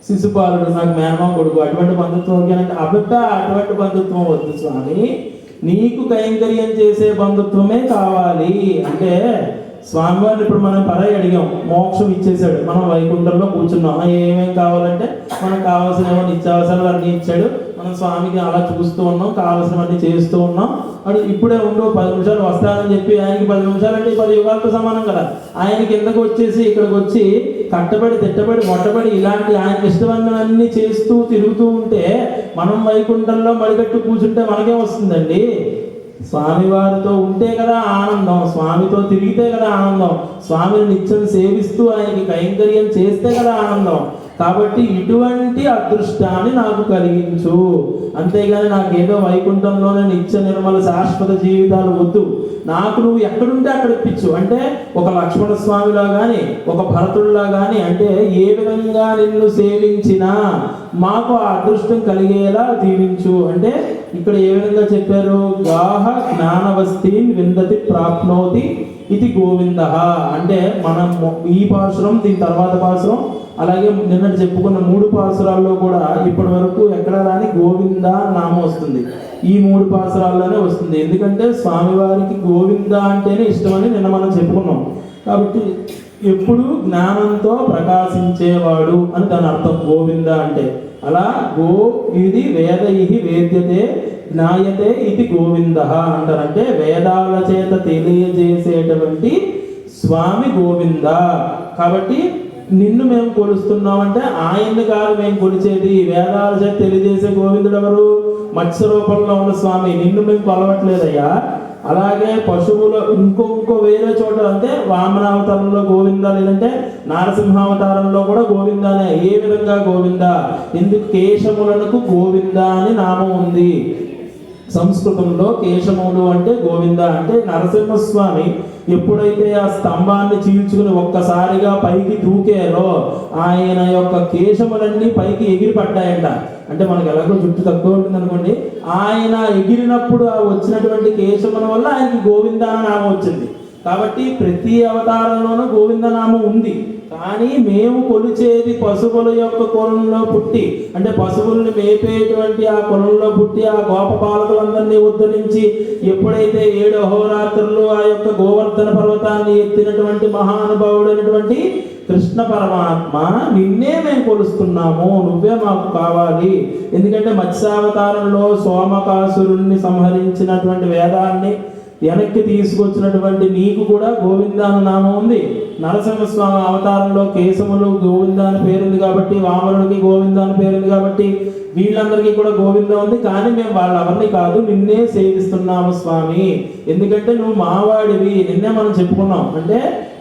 [SPEAKER 1] శిశుపాలుడు నాకు మేనమావ కొడుకు, అటువంటి బంధుత్వం ఓకేనంటే అటువంటి బంధుత్వం వద్దు స్వామి, నీకు కైంకర్యం చేసే బంధుత్వమే కావాలి. అంటే స్వామివారిని ఇప్పుడు మనం అడిగాం, మోక్షం ఇచ్చేసాడు, మనం వైకుంఠంలో కూర్చున్నాం. ఏమేమి కావాలంటే మనకు కావాల్సిన ఏమో నిత్యావసరాలు అన్నీ ఇచ్చాడు, మనం స్వామికి అలా చూస్తూ ఉన్నాం, కావాల్సినవన్నీ చేస్తూ ఉన్నాం. అడు ఇప్పుడే 10 నిమిషాలు వస్తానని చెప్పి ఆయనకి 10 నిమిషాలు అంటే 10 యుగాలతో సమానం కదా. ఆయన కిందకు వచ్చేసి ఇక్కడికి వచ్చి కట్టబడి తిట్టబడి మొట్టబడి ఇలాంటి ఆయనకి ఇష్టమైనవన్నీ చేస్తూ తిరుగుతూ ఉంటే మనం వైకుంఠంలో మడిగట్టు కూర్చుంటే మనకే వస్తుందండి. స్వామివారితో ఉంటే కదా ఆనందం, స్వామితో తిరిగితే కదా ఆనందం, స్వామిని నిత్యం సేవిస్తూ ఆయనకి కైంకర్యం చేస్తే కదా ఆనందం. కాబట్టి ఇటువంటి అదృష్టాన్ని నాకు కలిగించు, అంతేగాని నాకేదో వైకుంఠంలోనే నిత్య నిర్మల శాశ్వత జీవితాలు వద్దు, నాకు నువ్వు ఎక్కడుంటే అక్కడ ఇప్పించు. అంటే ఒక లక్ష్మణ స్వామిలా కానీ ఒక భరతుడిలా కానీ అంటే ఏ విధంగా నిన్ను సేవించినా మాకు ఆ అదృష్టం కలిగేలా దీవించు. అంటే ఇక్కడ ఏ విధంగా చెప్పారు, గాహ జ్ఞానవస్తీన్ విందతి ప్రాప్నోతి ఇది గోవింద. అంటే మనం ఈ పాసురం దీని తర్వాత పాసురం అలాగే నిన్నటి చెప్పుకున్న 3 పాసురాల్లో కూడా ఇప్పటి వరకు ఎక్కడ రాని గోవింద నామం వస్తుంది, ఈ 3 పాసురాల్లోనే వస్తుంది. ఎందుకంటే స్వామివారికి గోవింద అంటేనే ఇష్టమని నిన్న మనం చెప్పుకున్నాం. కాబట్టి ఎప్పుడు జ్ఞానంతో ప్రకాశించేవాడు అని దాని అర్థం గోవింద అంటే. అలా ఇది వేదై వేద్యతే జ్ఞాయతే ఇది గోవింద అంటారంటే వేదాల చేత తెలియజేసేటువంటి స్వామి గోవింద. కాబట్టి నిన్ను మేము కొలుస్తున్నామంటే ఆయన్ని కాదు మేము కొలిచేది, వేదాల చేత తెలియజేసే గోవిందుడు ఎవరు? మత్స్య రూపంలో ఉన్న స్వామి. నిన్ను మేము కొలవట్లేదయ్యా. అలాగే పశువులు ఇంకో వేరే చోట అంటే వామనావతారంలో గోవింద, లేదంటే నారసింహావతారంలో కూడా గోవిందానే. ఏ విధంగా గోవింద? ఎందుకు కేశములకు గోవింద అని నామం ఉంది. సంస్కృతంలో కేశములు అంటే గోవింద. అంటే నరసింహస్వామి ఎప్పుడైతే ఆ స్తంభాన్ని చీల్చుకుని ఒక్కసారిగా పైకి దూకారో ఆయన యొక్క కేశములన్నీ పైకి ఎగిరి పడ్డాయంట. అంటే మనకి ఎలాగో జుట్టు తక్కువ ఉంటుంది అనుకోండి, ఆయన ఎగిరినప్పుడు ఆ వచ్చినటువంటి కేశముల వల్ల ఆయనకి గోవింద నామం వచ్చింది. కాబట్టి ప్రతి అవతారంలోనూ గోవిందనామం ఉంది. కానీ మేము కొలిచేది పశువుల యొక్క కులంలో పుట్టి, అంటే పశువుల్ని మేపేటువంటి ఆ కులంలో పుట్టి ఆ గోపపాలకులందరినీ ఉద్ధరించి ఎప్పుడైతే 7 అహోరాత్రులు ఆ యొక్క గోవర్ధన పర్వతాన్ని ఎత్తినటువంటి మహానుభావుడైనటువంటి కృష్ణ పరమాత్మ, నిన్నే మేము కొలుస్తున్నాము, నువ్వే మాకు కావాలి. ఎందుకంటే మత్స్యావతారంలో సోమకాసురుణ్ణి సంహరించినటువంటి వేదాన్ని వెనక్కి తీసుకొచ్చినటువంటి నీకు కూడా గోవింద అన్న నామం ఉంది. నరసింహస్వామి అవతారంలో కేశములు గోవింద అని పేరుంది కాబట్టి, వామనుడికి గోవింద అని పేరుంది కాబట్టి వీళ్ళందరికీ కూడా గోవింద ఉంది. కానీ మేము వాళ్ళెవరిని కాదు, నిన్నే సేవిస్తున్నాము స్వామి. ఎందుకంటే నువ్వు మావాడివి, నిన్నే మనం చెప్పుకున్నాం. అంటే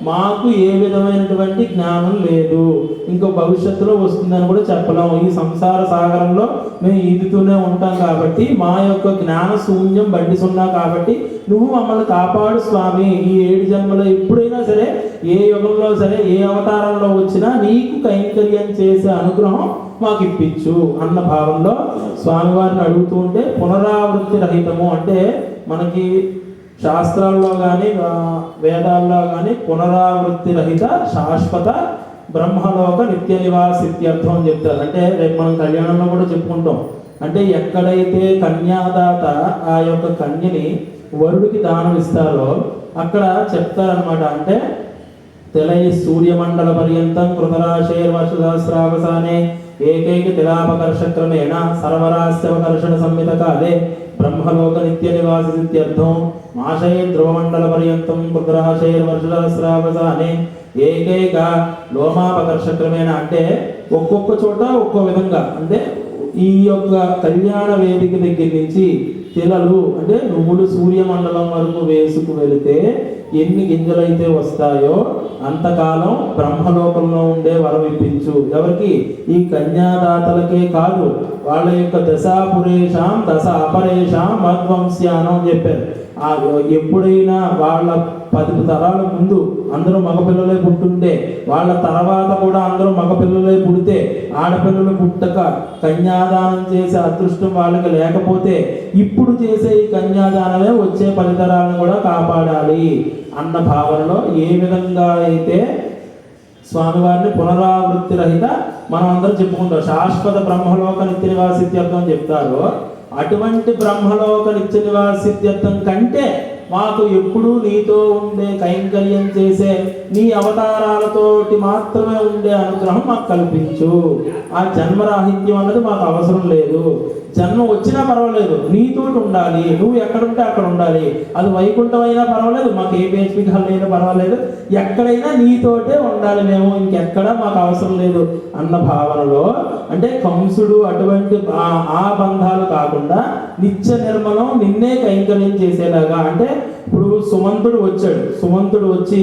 [SPEAKER 1] మాకు ఏ విధమైనటువంటి జ్ఞానం లేదు, ఇంకో భవిష్యత్తులో వస్తుందని కూడా చెప్పలేము. ఈ సంసార సాగరంలో మేము ఈదుతూనే ఉంటాం కాబట్టి మా యొక్క జ్ఞాన శూన్యం బండి సున్నా. కాబట్టి నువ్వు మమ్మల్ని కాపాడు స్వామి. ఈ 7 జన్మలో ఎప్పుడైనా సరే, ఏ యుగంలో సరే, ఏ అవతారంలో వచ్చినా నీకు కైంకర్యం చేసే అనుగ్రహం మాకు ఇప్పించు అన్న భావంలో స్వామివారిని అడుగుతూ ఉంటే, పునరావృత్తి రహితము అంటే మనకి శాస్త్రాల్లో కానీ వేదాల్లో కానీ పునరావృత్తి రహిత శాశ్వత బ్రహ్మలోక నిత్య నివాసిత్యర్థం అని చెప్తారు. అంటే రేపు మనం కళ్యాణంలో కూడా చెప్పుకుంటాం. అంటే ఎక్కడైతే కన్యాదాత ఆ యొక్క కన్యని వరుడికి దానం ఇస్తారో అక్కడ చెప్తారనమాట. అంటే తెలై సూర్యమండల పర్యంతం కృతరాశేర్వర్షసహస్రావసానే ఏకైక తిలాపకర్షక్రమేణ సర్వరాస్యవకర్షణ సంహిత కాలే బ్రహ్మలోక నిత్య నివాసిత్యర్థం మాశయ ధ్రువమండల పర్యంతం కృతరాశేర్వర్షసహస్రావసానే ఏకైక లోమాపకర్షక్రమేణ. అంటే ఒక్కొక్క చోట ఒక్కో విధంగా. అంటే ఈ యొక్క కళ్యాణ వేదిక దగ్గర నుంచి తిలలు అంటే నువ్వులు సూర్యమండలం వరకు వేసుకు వెళితే ఎన్ని గింజలైతే వస్తాయో అంతకాలం బ్రహ్మలోకంలో ఉండే వరం ఇప్పించు. ఎవరికి? ఈ కన్యాదాతలకే కాదు, వాళ్ళ యొక్క దశాపురేషాం దశ అపరేషాం మధ్వంశ్యానం అని చెప్పారు. ఎప్పుడైనా వాళ్ళ 10 తరాల ముందు అందరూ మగపిల్లలే పుట్టుంటే, వాళ్ళ తర్వాత కూడా అందరూ మగపిల్లలే పుడితే, ఆడపిల్లలు పుట్టక కన్యాదానం చేసే అదృష్టం వాళ్ళకి లేకపోతే ఇప్పుడు చేసే ఈ కన్యాదానమే వచ్చే 10 తరాలను కూడా కాపాడాలి అన్న భావనలో ఏ విధంగా అయితే స్వామివారిని పునరావృత్తి రహిత మనం అందరం చెప్పుకుంటాం, శాశ్వత బ్రహ్మలోక నిత్య నివాసిత్యర్థం చెప్తారో, అటువంటి బ్రహ్మలోక నిత్య నివాసిత్యర్థం కంటే మాకు ఎప్పుడూ నీతో ఉండే కైంకర్యం చేసే నీ అవతారాలతోటి మాత్రమే ఉండే అనుగ్రహం మాకు కల్పించు. ఆ జన్మరాహిత్యం అన్నది మాకు అవసరం లేదు. జన్మ వచ్చినా పర్వాలేదు, నీతోటి ఉండాలి. నువ్వు ఎక్కడుంటే అక్కడ ఉండాలి. అది వైకుంఠం అయినా పర్వాలేదు, మాకు ఏ పేస్పికల్ అయినా పర్వాలేదు, ఎక్కడైనా నీతోటే ఉండాలి. మేము ఇంకెక్కడా మాకు అవసరం లేదు అన్న భావనలో, అంటే కంసుడు అటువంటి ఆ బంధాలు కాకుండా నిత్య నిర్మలం నిన్నే కైంకర్యం చేసేలాగా. అంటే ఇప్పుడు సుమంతుడు వచ్చాడు. సుమంతుడు వచ్చి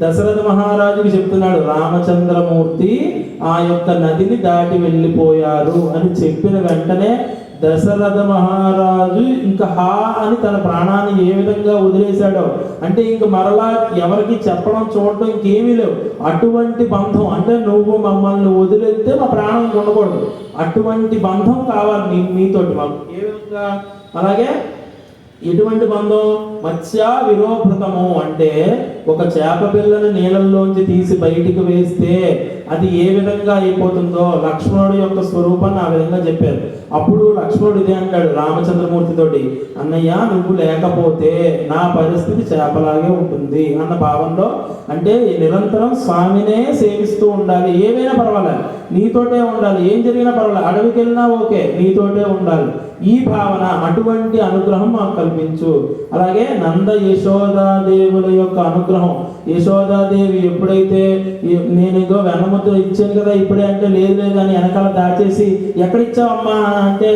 [SPEAKER 1] దశరథ మహారాజుకి చెప్తున్నాడు, రామచంద్రమూర్తి ఆ యొక్క నదిని దాటి వెళ్ళిపోయారు అని చెప్పిన వెంటనే దశరథ మహారాజు ఇంకా హా అని తన ప్రాణాన్ని ఏ విధంగా వదిలేశాడో, అంటే ఇంక మరలా ఎవరికి చెప్పడం చూడటం ఇంకేమీ లేవు. అటువంటి బంధం, అంటే నువ్వు మమ్మల్ని వదిలేస్తే మా ప్రాణం ఉండకూడదు, అటువంటి బంధం కావాలి మీతోటి మాకు. ఏ విధంగా? అలాగే ఎటువంటి బంధం? మత్స్య విరోభృతము అంటే ఒక చేప పిల్లని నీళ్ళల్లోంచి తీసి బయటికి వేస్తే అది ఏ విధంగా అయిపోతుందో లక్ష్మణుడి యొక్క స్వరూపాన్ని ఆ విధంగా చెప్పారు. అప్పుడు లక్ష్మణుడు ఇదే అంటాడు రామచంద్రమూర్తితోటి, అన్నయ్య నువ్వు లేకపోతే నా పరిస్థితి చేపలాగే ఉంటుంది అన్న భావంలో. అంటే నిరంతరం స్వామినే సేవిస్తూ ఉండాలి. ఏమైనా పర్వాలేదు నీతోటే ఉండాలి, ఏం జరిగినా పర్వాలేదు, అడవికి వెళ్ళినా ఓకే నీతోటే ఉండాలి. ఈ భావన, అటువంటి అనుగ్రహం మాకు కల్పించు. అలాగే నంద యశోదాదేవుల యొక్క అనుగ్రహం, యశోదాదేవి ఎప్పుడైతే నేను ఇగో వెన్నముద్ద ఇచ్చాను కదా ఇప్పుడే అంటే లేదు లేదు అని వెనకాల దాచేసి ఎక్కడ ఇచ్చావమ్మా అంటే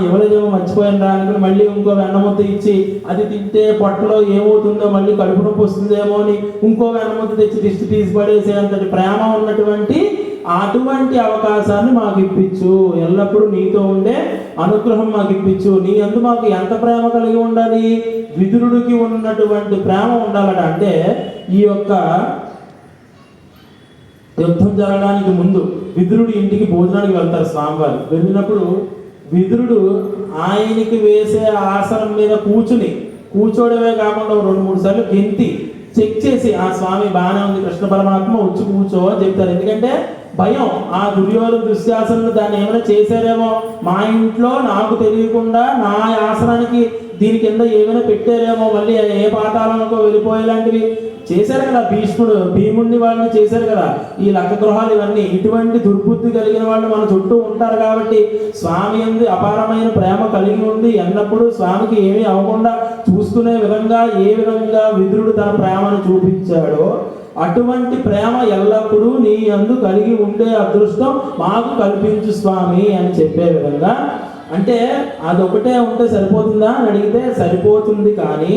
[SPEAKER 1] ఇవ్వలేదేమో మర్చిపోయాను రా అనుకుని మళ్ళీ ఇంకో వెన్నముద్ద ఇచ్చి అది తింటే పొట్టలో ఏమవుతుందో మళ్ళీ కడుపు నొప్పి వస్తుందేమో అని ఇంకో వెన్నముద్ద తెచ్చి దిష్టి తీసి పడేసే అంతటి ప్రేమ ఉన్నటువంటి అటువంటి అవకాశాన్ని మాకు ఇప్పించు. ఎల్లప్పుడూ నీతో ఉండే అనుగ్రహం మాకు ఇప్పించు. నీ అందు మాకు ఎంత ప్రేమ కలిగి ఉండాలి? విదురుడికి ఉన్నటువంటి ప్రేమ ఉండాలట. అంటే ఈ యొక్క యుద్ధం జరగడానికి ముందు విదురుడు ఇంటికి భోజనానికి వెళ్తారు స్వామివారు. వెళ్ళినప్పుడు విదురుడు ఆయనకి వేసే ఆసనం మీద కూర్చోవడమే కాకుండా 2-3 సార్లు గెంతి చెక్ చేసి ఆ స్వామి బాగానే ఉంది కృష్ణ పరమాత్మ వచ్చి కూర్చో అని చెప్తారు. ఎందుకంటే భయం, ఆ దుర్యోధన దుశ్శాసనులు దాన్ని ఏమైనా చేశారేమో, మా ఇంట్లో నాకు తెలియకుండా నా ఆసనానికి దీని కింద ఏమైనా పెట్టారేమో, మళ్ళీ ఏ పాతాలనుకో వెళ్ళిపోయేలాంటివి చేశారు కదా. భీముడిని వాళ్ళని చేశారు కదా ఈ లక్క గృహాలు ఇవన్నీ. ఇటువంటి దుర్బుద్ధి కలిగిన వాళ్ళు మన చుట్టూ ఉంటారు కాబట్టి స్వామి యందు అపారమైన ప్రేమ కలిగి ఉంది ఎన్నప్పుడు స్వామికి ఏమీ అవ్వకుండా చూసుకునే విధంగా ఏ విధంగా విదురుడు తన ప్రేమను చూపించాడో అటువంటి ప్రేమ ఎల్లప్పుడూ నీ యందు కలిగి ఉండే అదృష్టం మాకు కల్పించు స్వామి అని చెప్పే విధంగా. అంటే అదొకటే ఉంటే సరిపోతుందా అని అడిగితే సరిపోతుంది. కానీ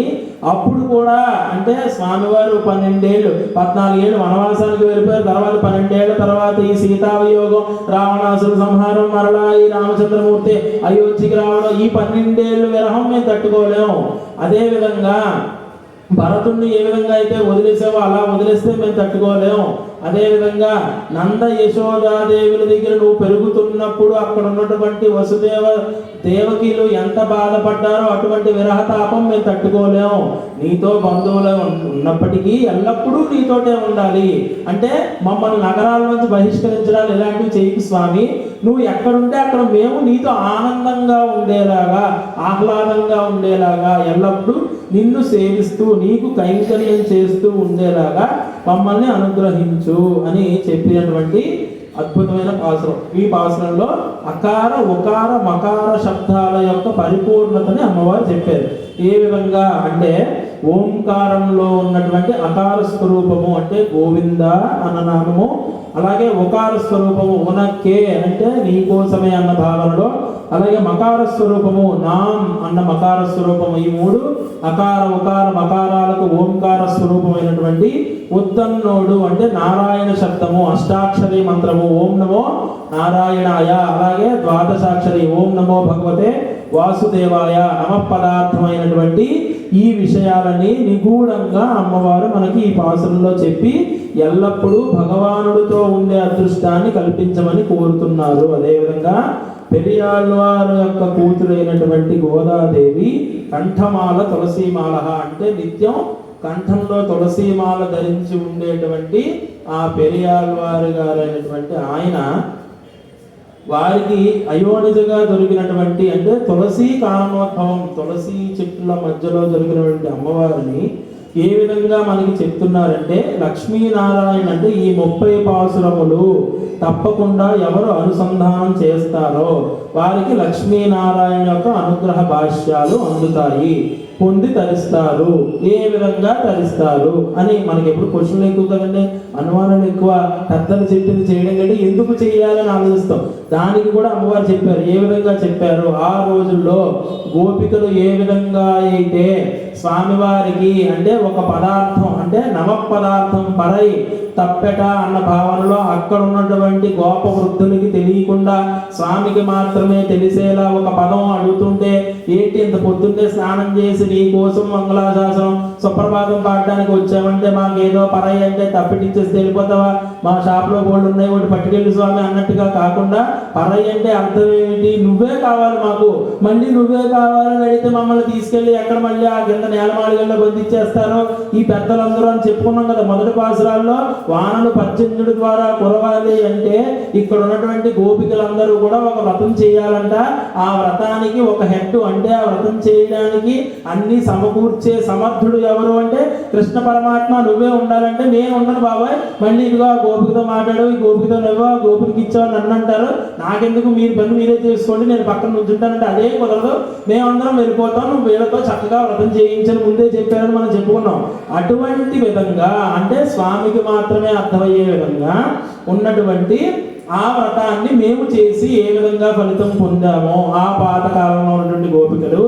[SPEAKER 1] అప్పుడు కూడా అంటే స్వామివారు 14 ఏళ్ళు వనవాసానికి వెళ్ళిపోయారు. తర్వాత 12 ఏళ్ల తర్వాత ఈ సీతావియోగం, రావణాసుర సంహారం, మరలా ఈ రామచంద్రమూర్తి అయోధ్యకి రావడం, ఈ 12 ఏళ్ళు విరహం మేము తట్టుకోలేము. అదేవిధంగా భరతుణ్ణి ఏ విధంగా అయితే వదిలేసావో అలా వదిలేస్తే మేము తట్టుకోలేము. అదేవిధంగా నంద యశోదాదేవుల దగ్గర నువ్వు పెరుగుతున్నప్పుడు అక్కడ ఉన్నటువంటి వసుదేవ దేవకీలు ఎంత బాధపడ్డారో అటువంటి విరహతాపం మేము తట్టుకోలేము. నీతో బంధువులు ఉన్నప్పటికీ ఎల్లప్పుడూ నీతోటే ఉండాలి. అంటే మమ్మల్ని నగరాల నుంచి బహిష్కరించడాలు ఇలాంటివి చేయకు స్వామి. నువ్వు ఎక్కడుంటే అక్కడ మేము నీతో ఆనందంగా ఉండేలాగా, ఆహ్లాదంగా ఉండేలాగా, ఎల్లప్పుడూ నిన్ను సేవిస్తూ నీకు కైంకర్యం చేస్తూ ఉండేలాగా మమ్మల్ని అనుగ్రహించు అని చెప్పినటువంటి అద్భుతమైన పాసురం. ఈ పాసురంలో అకార ఉకార మకార శబ్దాల యొక్క పరిపూర్ణతని అమ్మవారు చెప్పారు. ఏ విధంగా అంటే ఓంకారంలో ఉన్నటువంటి అకార స్వరూపము అంటే గోవింద అన్న నామము, అలాగే ఉకార స్వరూపము ఉనక్కే అంటే నీకోసమే అన్న భావనలో, అలాగే మకార స్వరూపము నామ్ అన్న మకార స్వరూపము, ఈ 3 అకార ఉకార మకారాలకు ఓంకార స్వరూపమైనటువంటి ఉద్దన్నోడు అంటే నారాయణ శబ్దము, అష్టాక్షరి మంత్రము ఓం నమో నారాయణాయ, అలాగే ద్వాదశాక్షరి ఓం నమో భగవతే వాసుదేవాయ నమ పదార్థమైనటువంటి ఈ విషయాలని నిగూఢంగా అమ్మవారు మనకి ఈ పాసురంలో చెప్పి ఎల్లప్పుడూ భగవానుడితో ఉండే అదృష్టాన్ని కల్పించమని కోరుతున్నారు. అదేవిధంగా పెరియాళ్వారు యొక్క కూతురైనటువంటి గోదాదేవి కంఠమాల తులసీమాల అంటే నిత్యం కంఠంలో తులసీమాల ధరించి ఉండేటువంటి ఆ పెరియాళ్వారు గారైనటువంటి ఆయన వారికి అయోనిజగా దొరికినటువంటి అంటే తులసి కారణోద్భవం, తులసి చెట్ల మధ్యలో దొరికినటువంటి అమ్మవారిని ఏ విధంగా మనకి చెప్తున్నారంటే లక్ష్మీనారాయణ అంటే ఈ 30 పాసురములు తప్పకుండా ఎవరు అనుసంధానం చేస్తారో వారికి లక్ష్మీనారాయణ యొక్క అనుగ్రహ భాష్యాలు అందుతాయి, పొంది తరిస్తారు. ఏ విధంగా తరిస్తారు అని మనకి ఎప్పుడు క్వశ్చన్లు ఎక్కువ కదండి, అనుమానాలు ఎక్కువ. పెద్దలు చెప్పింది చేయడం కంటే ఎందుకు చేయాలని ఆలోచిస్తాం. దానికి కూడా అమ్మవారు చెప్పారు. ఏ విధంగా చెప్పారు? ఆ రోజుల్లో గోపికలు ఏ విధంగా అయితే స్వామివారికి అంటే ఒక పదార్థం అంటే నవ పదార్థం పరై తప్పెట అన్న భావనలో అక్కడ ఉన్నటువంటి గోప వృద్ధులకి తెలియకుండా స్వామికి మాత్రమే తెలిసేలా ఒక పదం అడుగుతుంటే ఏంటి ఇంత పొద్దున్నే స్నానం చేసి నీ కోసం మంగళాశాసనం సుప్రభాతం పాడడానికి వచ్చామంటే మాకేదో పరై అంటే తప్పెటిచ్చేసి వెళ్ళిపోతావా, మా షాప్లో గోల్డ్ ఉన్నాయి ఒకటి పట్టుకెళ్ళి స్వామి అన్నట్టుగా కాకుండా పరై అంటే అర్థం ఏమిటి? నువ్వే కావాలి మాకు, మళ్ళీ నువ్వే కావాలని అడిగితే మమ్మల్ని తీసుకెళ్ళి ఎక్కడ మళ్ళీ ఆ కింద నేలమాళిగల్లో బంధించేస్తారో ఈ పెద్దలందరూ అని చెప్పుకున్నాం కదా మొదటి పాసురాల్లో. వానలు పర్జన్యుడి ద్వారా కురవాలి అంటే ఇక్కడ ఉన్నటువంటి గోపికలందరూ కూడా ఒక వ్రతం చేయాలంట. ఆ వ్రతానికి ఒక హెడ్, అంటే ఆ వ్రతం చేయడానికి అన్ని సమకూర్చే సమర్థుడు ఎవరు అంటే కృష్ణ పరమాత్మ. నువ్వే ఉండాలంటే నేను ఉండను బాబాయ్, మళ్ళీ ఇదిగో ఆ గోపికతో మాట్లాడు, ఈ గోపికతో నువ్వు ఆ గోపికకి ఇచ్చావు నన్ను అంటారు, నాకెందుకు, మీరు పని మీరే చేసుకోండి, నేను పక్కన నుంచుంటానంటే అదే కుదరదు, మేమందరం వెళ్ళిపోతాం, నువ్వు వీళ్ళతో చక్కగా వ్రతం చేయించని ముందే చెప్పారని మనం చెప్పుకున్నాం. అటువంటి విధంగా అంటే స్వామికి మాత్రమే అర్థమయ్యే విధంగా ఉన్నటువంటి ఆ వ్రతాన్ని మేము చేసి ఏ విధంగా ఫలితం పొందామో ఆ పాతకాలంలో ఉన్నటువంటి గోపికలు,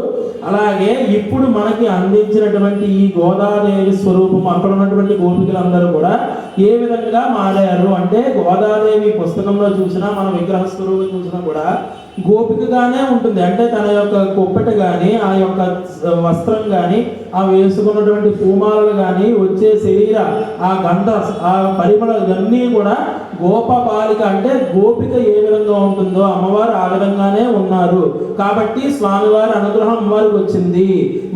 [SPEAKER 1] అలాగే ఇప్పుడు మనకి అందించినటువంటి ఈ గోదాదేవి స్వరూపం అక్కడ ఉన్నటువంటి గోపికలందరూ కూడా ఏ విధంగా మారారు అంటే గోదాదేవి పుస్తకంలో చూసినా మన విగ్రహ స్వరూపం చూసినా కూడా గోపికగానే ఉంటుంది. అంటే తన యొక్క కొప్పెట కానీ ఆ యొక్క వస్త్రం కానీ ఆ వేసుకున్నటువంటి పూమాలలు కానీ వచ్చే శరీర ఆ గంధ ఆ పరిమళ ఇవన్నీ కూడా గోప బాలిక అంటే గోపిక ఏ విధంగా ఉంటుందో అమ్మవారు ఆ విధంగానే ఉన్నారు. కాబట్టి స్వామివారి అనుగ్రహం అమ్మవారికి వచ్చింది.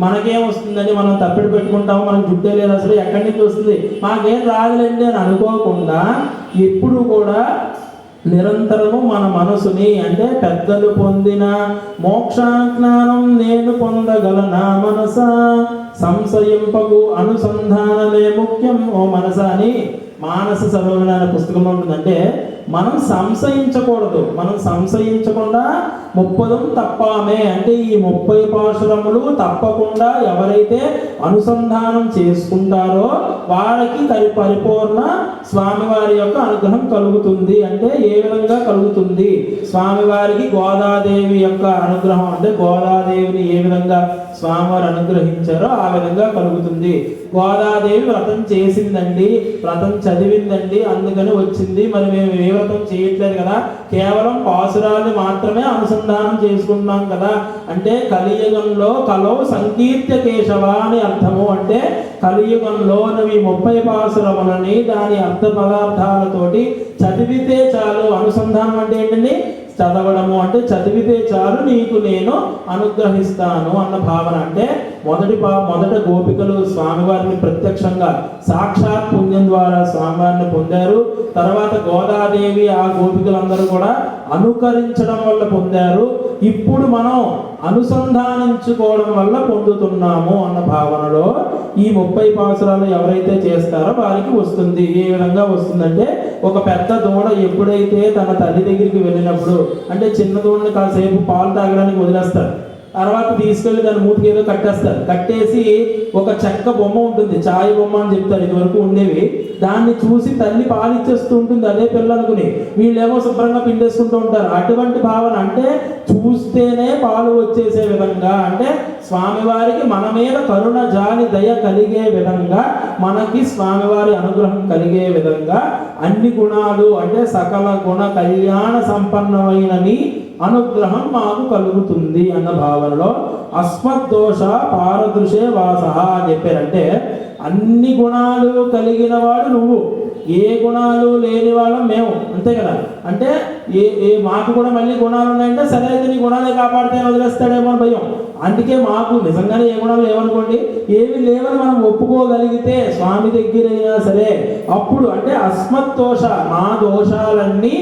[SPEAKER 1] మనకేం వస్తుందని మనం తప్పిడి పెట్టుకుంటాము, మనకు జుట్టే లేదు అసలు ఎక్కడి నుంచి వస్తుంది, మాకేం రాదులేండి అని అనుకోకుండా ఎప్పుడు కూడా నిరంతరము మన మనసుని అంటే పెద్దలు పొందిన మోక్షజ్ఞానం నేను పొందగలనా మనస సంశయింపకు అనుసంధానమే ముఖ్యం ఓ మనస అని మానస సర్వజ్ఞాన అనే పుస్తకంలో ఉంటుందంటే మనం సంశయించకూడదు. మనం సంశయించకుండా 30 తప్పామే అంటే ఈ 30 పాశురములు తప్పకుండా ఎవరైతే అనుసంధానం చేసుకుంటారో వారికి పరిపూర్ణ స్వామివారి యొక్క అనుగ్రహం కలుగుతుంది. అంటే ఏ విధంగా కలుగుతుంది, స్వామివారికి గోదాదేవి యొక్క అనుగ్రహం అంటే గోదాదేవిని ఏ విధంగా స్వామివారు అనుగ్రహించారో ఆ విధంగా కలుగుతుంది. గోదాదేవి వ్రతం చేసిందండి, వ్రతం చదివిందండి, అందుకని వచ్చింది. మరి మేము ఏ వ్రతం చేయట్లేదు కదా, కేవలం పాసురాన్ని మాత్రమే అనుసంధానం చేసుకుంటున్నాం కదా అంటే కలియుగంలో కలో సంకీర్త్య కేశవ అని అర్థము. అంటే కలియుగంలో నువ్వు 30 పాసురములని దాని అర్థ పదార్థాలతోటి చదివితే చాలు. అనుసంధానం అంటే ఏంటండి, చదవడము అంటే చదివితే చాలు నీకు నేను అనుగ్రహిస్తాను అన్న భావన. అంటే మొదట గోపికలు స్వామివారిని ప్రత్యక్షంగా సాక్షాత్ పుణ్యం ద్వారా స్వామివారిని పొందారు. తర్వాత గోదాదేవి ఆ గోపికలందరూ కూడా అనుకరించడం వల్ల పొందారు. ఇప్పుడు మనం అనుసంధానించుకోవడం వల్ల పొందుతున్నాము అన్న భావనలో ఈ 30 పాసురాలు ఎవరైతే చేస్తారో వారికి వస్తుంది. ఏ విధంగా వస్తుందంటే ఒక పెద్ద దూడ ఎప్పుడైతే తన తల్లి దగ్గరికి వెళ్ళినప్పుడు అంటే చిన్న దూడని కాసేపు పాలు తాగడానికి వదిలేస్తారు, తర్వాత తీసుకెళ్లి దాని మూతికి ఏదో కట్టేస్తారు. కట్టేసి ఒక చెక్క బొమ్మ ఉంటుంది, ఛాయ్ బొమ్మ అని చెప్తారు, ఇది వరకు ఉండేవి. దాన్ని చూసి తల్లి పాలిచ్చేస్తూ ఉంటుంది అదే పిల్లనుకుని, వీళ్ళేమో శుభ్రంగా పిండేసుకుంటూ ఉంటారు. అటువంటి భావన అంటే చూస్తేనే పాలు వచ్చేసే విధంగా అంటే స్వామివారికి మన మీద కరుణ జాలి దయ కలిగే విధంగా మనకి స్వామివారి అనుగ్రహం కలిగే విధంగా అన్ని గుణాలు అంటే సకల గుణ కళ్యాణ సంపన్నమైనని అనుగ్రహం మాకు కలుగుతుంది అన్న భావనలో అస్మద్దోష పారదృశే వాస అని చెప్పారంటే అన్ని గుణాలు కలిగిన వాడు నువ్వు, ఏ గుణాలు లేని వాళ్ళం మేము, అంతే కదా. అంటే మాకు కూడా మళ్ళీ గుణాలు ఉన్నాయంటే సరే అయితే నీ గుణాలే కాపాడితే వదిలేస్తాడేమో అని భయం. అందుకే మాకు నిజంగానే ఏ గుణాలు లేవనుకోండి, ఏవి లేవని మనం ఒప్పుకోగలిగితే స్వామి దగ్గరైనా సరే అప్పుడు అంటే అస్మత్తోష మా దోషాలన్నీ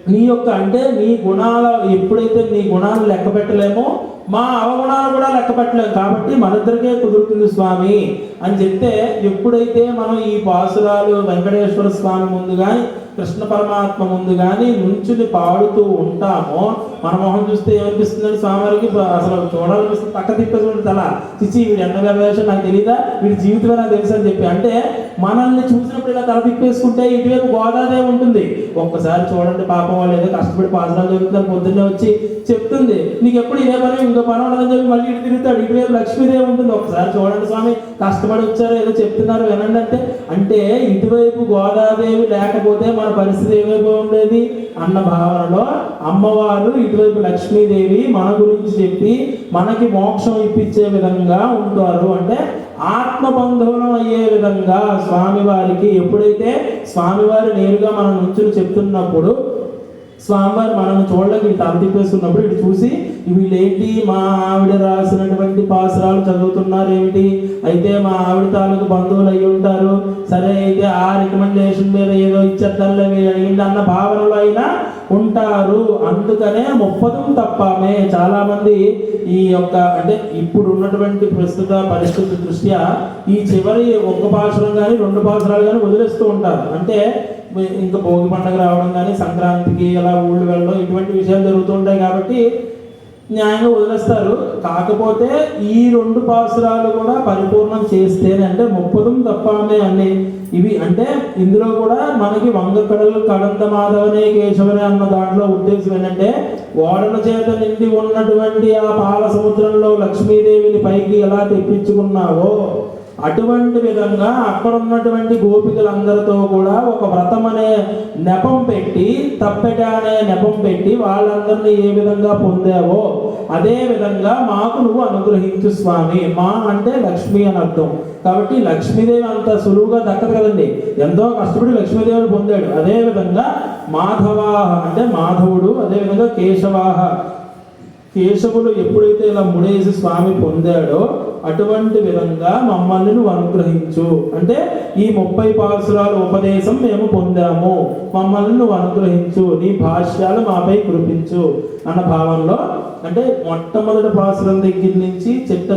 [SPEAKER 1] నీ యొక్క అంటే నీ గుణాల ఎప్పుడైతే నీ గుణాలు లెక్క పెట్టలేమో మా అవగుణాలు కూడా లెక్క పెట్టలేము, కాబట్టి మనిద్దరికే కుదురుతుంది స్వామి అని చెప్తే ఎప్పుడైతే మనం ఈ పాసురాలు వెంకటేశ్వర స్వామి ముందు కానీ కృష్ణ పరమాత్మ ముందు కానీ నుంచుని పాడుతూ ఉంటామో మన మొహం చూస్తే ఏమనిపిస్తుందని స్వామివారికి అసలు చూడాలనిపిస్తుంది, పక్క తిప్పేసి తల చిచ్చి వీడు ఎన్న వేషం నాకు తెలీదా, వీడి జీవితమే నాకు తెలుసు అని చెప్పి. అంటే మనల్ని చూసినప్పుడు ఇలా తల తిప్పేసుకుంటే ఇటువైపు గోదాదేవి ఉంటుంది. ఒక్కసారి చూడండి పాపం వాళ్ళు ఏదో కష్టపడి పాసరాలు చదువుతున్నారు, పొద్దున్నే వచ్చి చెప్తుంది నీకు ఎప్పుడు ఇదే పని ఇంకో పని ఉండదని చెప్పి మళ్ళీ ఇటు తిరుగుతాడు. ఇటువైపు లక్ష్మీదేవి ఉంటుంది, ఒకసారి చూడండి స్వామి కష్టపడి వచ్చారు ఏదో చెప్తున్నారు వినండి అంటే. అంటే ఇటువైపు గోదాదేవి లేకపోతే మన పరిస్థితి ఏమైపు ఉండేది అన్న భావనలో అమ్మవారు ఇటువైపు లక్ష్మీదేవి మన గురించి చెప్పి మనకి మోక్షం ఇప్పించే విధంగా ఉంటారు. అంటే ఆత్మబంధువులం అయ్యే విధంగా స్వామివారికి ఎప్పుడైతే స్వామివారి నేరుగా మన నుంచుని చెప్తున్నప్పుడు స్వామివారు మనం చూడలేక ఇటు తల తిప్పేస్తున్నప్పుడు ఇటు చూసి వీళ్ళేంటి మా ఆవిడ రాసినటువంటి పాసురాలు చదువుతున్నారు ఏమిటి, అయితే మా ఆవిడ తాలూకు బంధువులు అయి ఉంటారు, సరే అయితే ఆ రికమెండేషన్ మీద ఏదో ఇచ్చేద్దాంలే మీరు అడిగింది అన్న భావనలో అయినా ఉంటారు. అందుకనే ముప్పదం తప్పామే. చాలా మంది ఈ యొక్క అంటే ఇప్పుడు ఉన్నటువంటి ప్రస్తుత పరిస్థితి దృష్ట్యా ఈ చివరి ఒక్క పాసురం కానీ 2 పాసురాలు కానీ వదిలేస్తూ ఉంటారు. అంటే ఇంకా భోగి పండుగ రావడం కానీ సంక్రాంతికి అలా ఊళ్ళు వెళ్ళడం ఇటువంటి విషయాలు జరుగుతూ ఉంటాయి కాబట్టి న్యాయంగా వదిలేస్తారు. కాకపోతే ఈ 2 పాసురాలు కూడా పరిపూర్ణం చేస్తేనే అంటే ముప్పదం తప్పామే అన్ని ఇవి అంటే ఇందులో కూడా మనకి వంగకడలు కడంత మాధవనే కేశవనే అన్న దాంట్లో ఉద్దేశం ఏంటంటే ఓడల చేత నిండి ఉన్నటువంటి ఆ పాల సముద్రంలో లక్ష్మీదేవిని పైకి ఎలా తెప్పించుకున్నావో అటువంటి విధంగా అక్కడ ఉన్నటువంటి గోపికలందరితో కూడా ఒక వ్రతం అనే నెపం పెట్టి తప్పెట అనే నెపం పెట్టి వాళ్ళందరినీ ఏ విధంగా పొందావో అదే విధంగా మాకు నువ్వు అనుగ్రహించు స్వామి. మా అంటే లక్ష్మి అని అర్థం కాబట్టి లక్ష్మీదేవి అంత సులువుగా దక్కదు కదండి, ఎంతో కష్టపడి లక్ష్మీదేవిని పొందాడు. అదే విధంగా మాధవాహ అంటే మాధవుడు, అదేవిధంగా కేశవాహ కేశవులు ఎప్పుడైతే ఇలా ముడేసి స్వామి పొందాడో అటువంటి విధంగా మమ్మల్ని నువ్వు అనుగ్రహించు అంటే ఈ 30 పాసురాలు ఉపదేశం మేము పొందాము, మమ్మల్ని నువ్వు అనుగ్రహించు, నీ భాష్యాలు మాపై కురిపించు అన్న భావంలో అంటే మొట్టమొదటి పాసురం దగ్గర నుంచి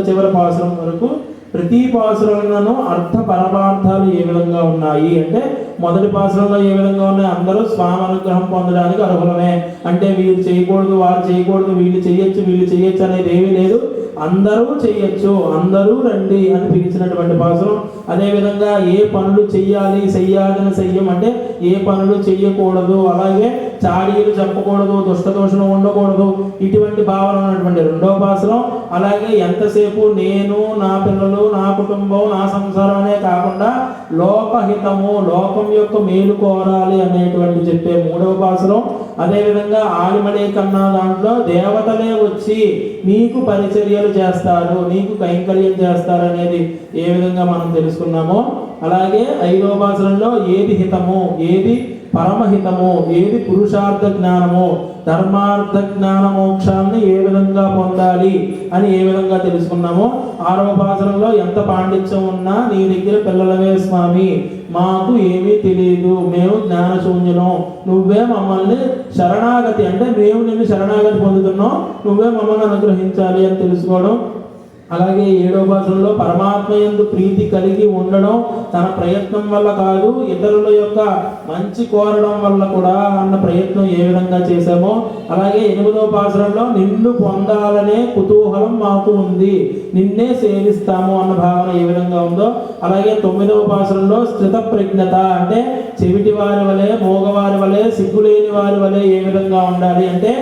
[SPEAKER 1] చివరి పాసురం వరకు ప్రతి పాసురంలోనూ అర్థ పరమార్థాలు ఏ విధంగా ఉన్నాయి అంటే మొదటి పాసురంలో ఏ విధంగా ఉన్నాయి, అందరూ స్వామి అనుగ్రహం పొందడానికి అర్హులమే అంటే వీళ్ళు చేయకూడదు వారు చేయకూడదు వీళ్ళు చేయొచ్చు అనేది ఏమీ లేదు, అందరూ చేయొచ్చు, అందరూ రండి అని పిలిచినటువంటి పాసురం. అదేవిధంగా ఏ పనులు చెయ్యాలి చెయ్యాలని చెయ్యం అంటే ఏ పనులు చెయ్యకూడదు, అలాగే చాడీలు చెప్పకూడదు, దుష్టదోషణం ఉండకూడదు, ఇటువంటి భావన ఉన్నటువంటి 2వ పాసురం. అలాగే ఎంతసేపు నేను నా పిల్లలు నా కుటుంబం నా సంసారం అనే కాకుండా లోకహితము లోకం యొక్క మేలు కోరాలి అనేటువంటి చెప్పే 3వ పాసురం. అదేవిధంగా ఆలిమడే కన్నా దాంట్లో దేవతలే వచ్చి నీకు పరిచర్యలు చేస్తారు నీకు కైంకర్యం చేస్తారు అనేది ఏ విధంగా మనం తెలుసుకున్నామో అలాగే 5వ పాసురంలో ఏది హితము ఏది పరమహితము ఏది పురుషార్థ జ్ఞానము ధర్మార్థ జ్ఞాన మోక్షాన్ని ఏ విధంగా పొందాలి అని ఏ విధంగా తెలుసుకున్నామో 6వ పాసురంలో ఎంత పాండిత్యం ఉన్నా నీ దగ్గర పిల్లలవే స్వామి మాకు ఏమీ తెలియదు మేము జ్ఞానశూన్యులం నువ్వే మమ్మల్ని శరణాగతి అంటే మేము నిన్ను శరణాగతి పొందుతున్నాం నువ్వే మమ్మల్ని అనుగ్రహించాలి అని తెలుసుకోవడం. అలాగే 7వ పాసురంలో పరమాత్మ యందు ప్రీతి కలిగి ఉండడం తన ప్రయత్నం వల్ల కాదు ఇతరుల యొక్క మంచి కోరడం వల్ల కూడా అన్న ప్రయత్నం ఏ విధంగా చేశామో అలాగే 8వ పాసురంలో నిన్ను పొందాలనే కుతూహలం మాకు ఉంది నిన్నే సేవిస్తాము అన్న భావన ఏ విధంగా ఉందో అలాగే 9వ పాసురంలో స్థిత ప్రజ్ఞత అంటే చెవిటి వారి వలె మోగవారి వలె సిగ్గులేని వారి వలె ఏ విధంగా ఉండాలి అంటే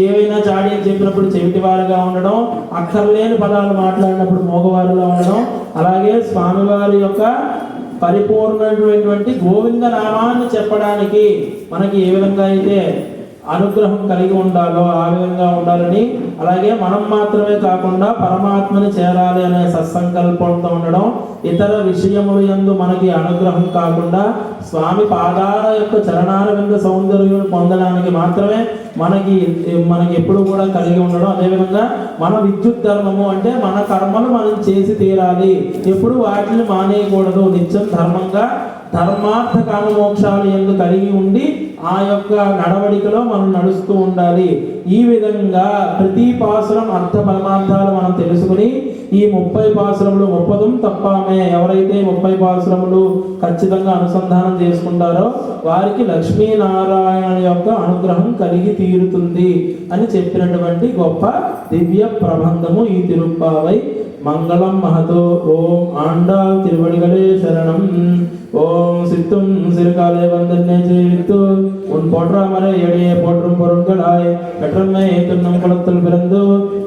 [SPEAKER 1] ఏవైనా చాడి అని చెప్పినప్పుడు చెవిటివారుగా ఉండడం అక్కర్లేని పదాలు మాట్లాడినప్పుడు మోగవారిలో ఉండడం అలాగే స్వామివారి యొక్క పరిపూర్ణమైనటువంటి గోవింద నామాన్ని చెప్పడానికి మనకి ఏ విధంగా అయితే అనుగ్రహం కలిగి ఉండాలో ఆ విధంగా ఉండాలని అలాగే మనం మాత్రమే కాకుండా పరమాత్మని చేరాలి అనే సత్సంకల్పంతో ఉండడం ఇతర విషయముల యందు మనకి అనుగ్రహం కాకుండా స్వామి పాదాల యొక్క చరణారవింద సౌందర్యం పొందడానికి మాత్రమే మనకి ఎప్పుడు కూడా కలిగి ఉండడం. అదేవిధంగా మన విద్యుత్ ధర్మము అంటే మన కర్మలు మనం చేసి తీరాలి ఎప్పుడు వాటిని మానేయకూడదు నిత్యం ధర్మంగా ధర్మార్థ కామ మోక్షాలు యందు కలిగి ఉండి ఆ యొక్క నడవడికలో మనం నడుస్తూ ఉండాలి. ఈ విధంగా ప్రతి పాసురం అర్థ పరమార్థాలు మనం తెలుసుకుని ఈ 30 పాసురములు ముప్పదం తప్పామే ఎవరైతే 30 పాసురములు ఖచ్చితంగా అనుసంధానం చేసుకుంటారో వారికి లక్ష్మీనారాయణ యొక్క అనుగ్రహం కలిగి తీరుతుంది అని చెప్పినటువంటి గొప్ప దివ్య ప్రబంధము ఈ తిరుప్పావై. మంగళం మహతో. ఓం ఆండాల్ తిరువడిగలే శరణం. ஓம் சித்தும் சிறுகாலை வந்தன்னை ஜெயித்து உன் போற்றாமரை எடைய போற்றும் பொருட்களாய் கற்றன்மை துன்னும் குளத்தில் பிறந்து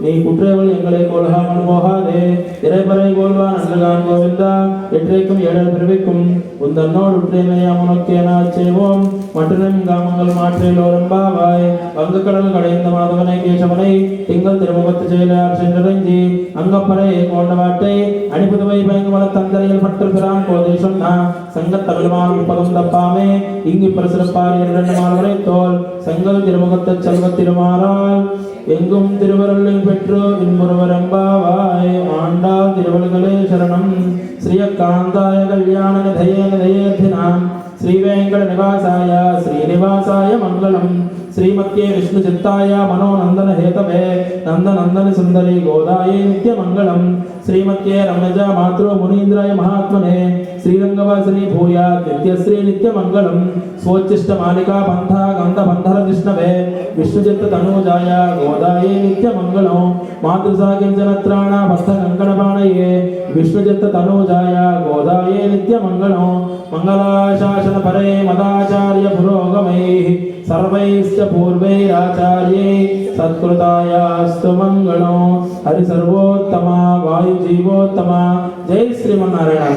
[SPEAKER 1] நீ குற்றவள் எங்களை கொள்காமல் போகாதே இறைப்பறை கோல்வான் அன்றுகான் கோவிந்தா எற்றைக்கும் ஏழல் பிறவிக்கும் உந்தன்னோடு உற்றேமையாம் உனக்கேனாச் செய்வோம் மற்றனும் காமங்கள் மாற்றிலோரம்பாவாய் வங்கக்கடல் கடைந்த மாதவனை கேசவனை திங்கள் திருமுகத்து செயலார் சென்றடைஞ்சி அங்கப்பறை கோண்டவாட்டை அணிபுதுவை பயங்கமல தந்தரையில் பற்று பிரான் கோதை சொன்னா சங்க தமிழ்மால் பதம் தப்பாமே இங்கு பிரசிறப்பார் இரண்டு மால்வரை தோல் செங்கல் திருமுகத்த செல்வ திருமாறால் எங்கும் திருவருளில் பெற்று இன்புருவரம்பாவாய் ஆண்டாள் திருவள்களே சரணம். ஸ்ரீயகாந்தாய கல்யாண நிதயே நிதயேர்த்தினாம் श्रीवेंकट निवासाय श्रीनिवासाय मंगलम. श्रीमत्ये विष्णु चित्ताय मनोनंदन हेतवे नंदनंदन सुंदरी गोदाये नित्य मंगलम. श्रीमत्ये रमजा मातृ मुनीन्द्राय महात्मने श्रीरंगवासिनी भूया नित्यश्री नित्य मंगलम. स्वोच्चिष्ट मालिका पंथा गंध बंधर विष्णवे विष्णुचित्त तनूजाय गोदाये नित्य मंगलम. मातृसा किंचनत्राणा बस्थ कंकण पाणये विष्णुचित्त तनूजाय गोदाये नित्य मंगलम. मंगलाशासन परे मदाचार्य पुरोगमैः सर्वैश्च पूर्वैराचार्यैः सत्कृतायास्तु मंगलो. हरि सर्वोत्तमा वायु जीवोत्तमा. जय श्रीमन्नारायण.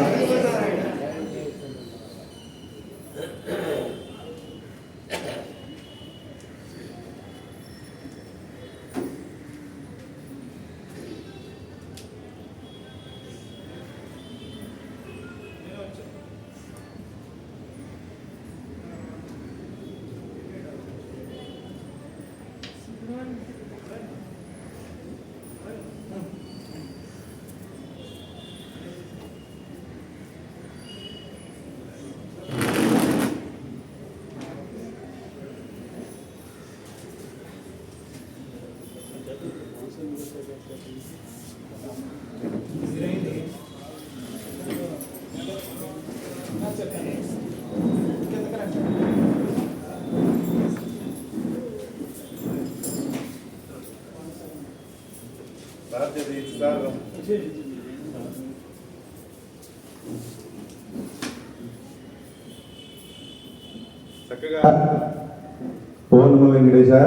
[SPEAKER 2] ఓం నమో వెంకటేశాయ.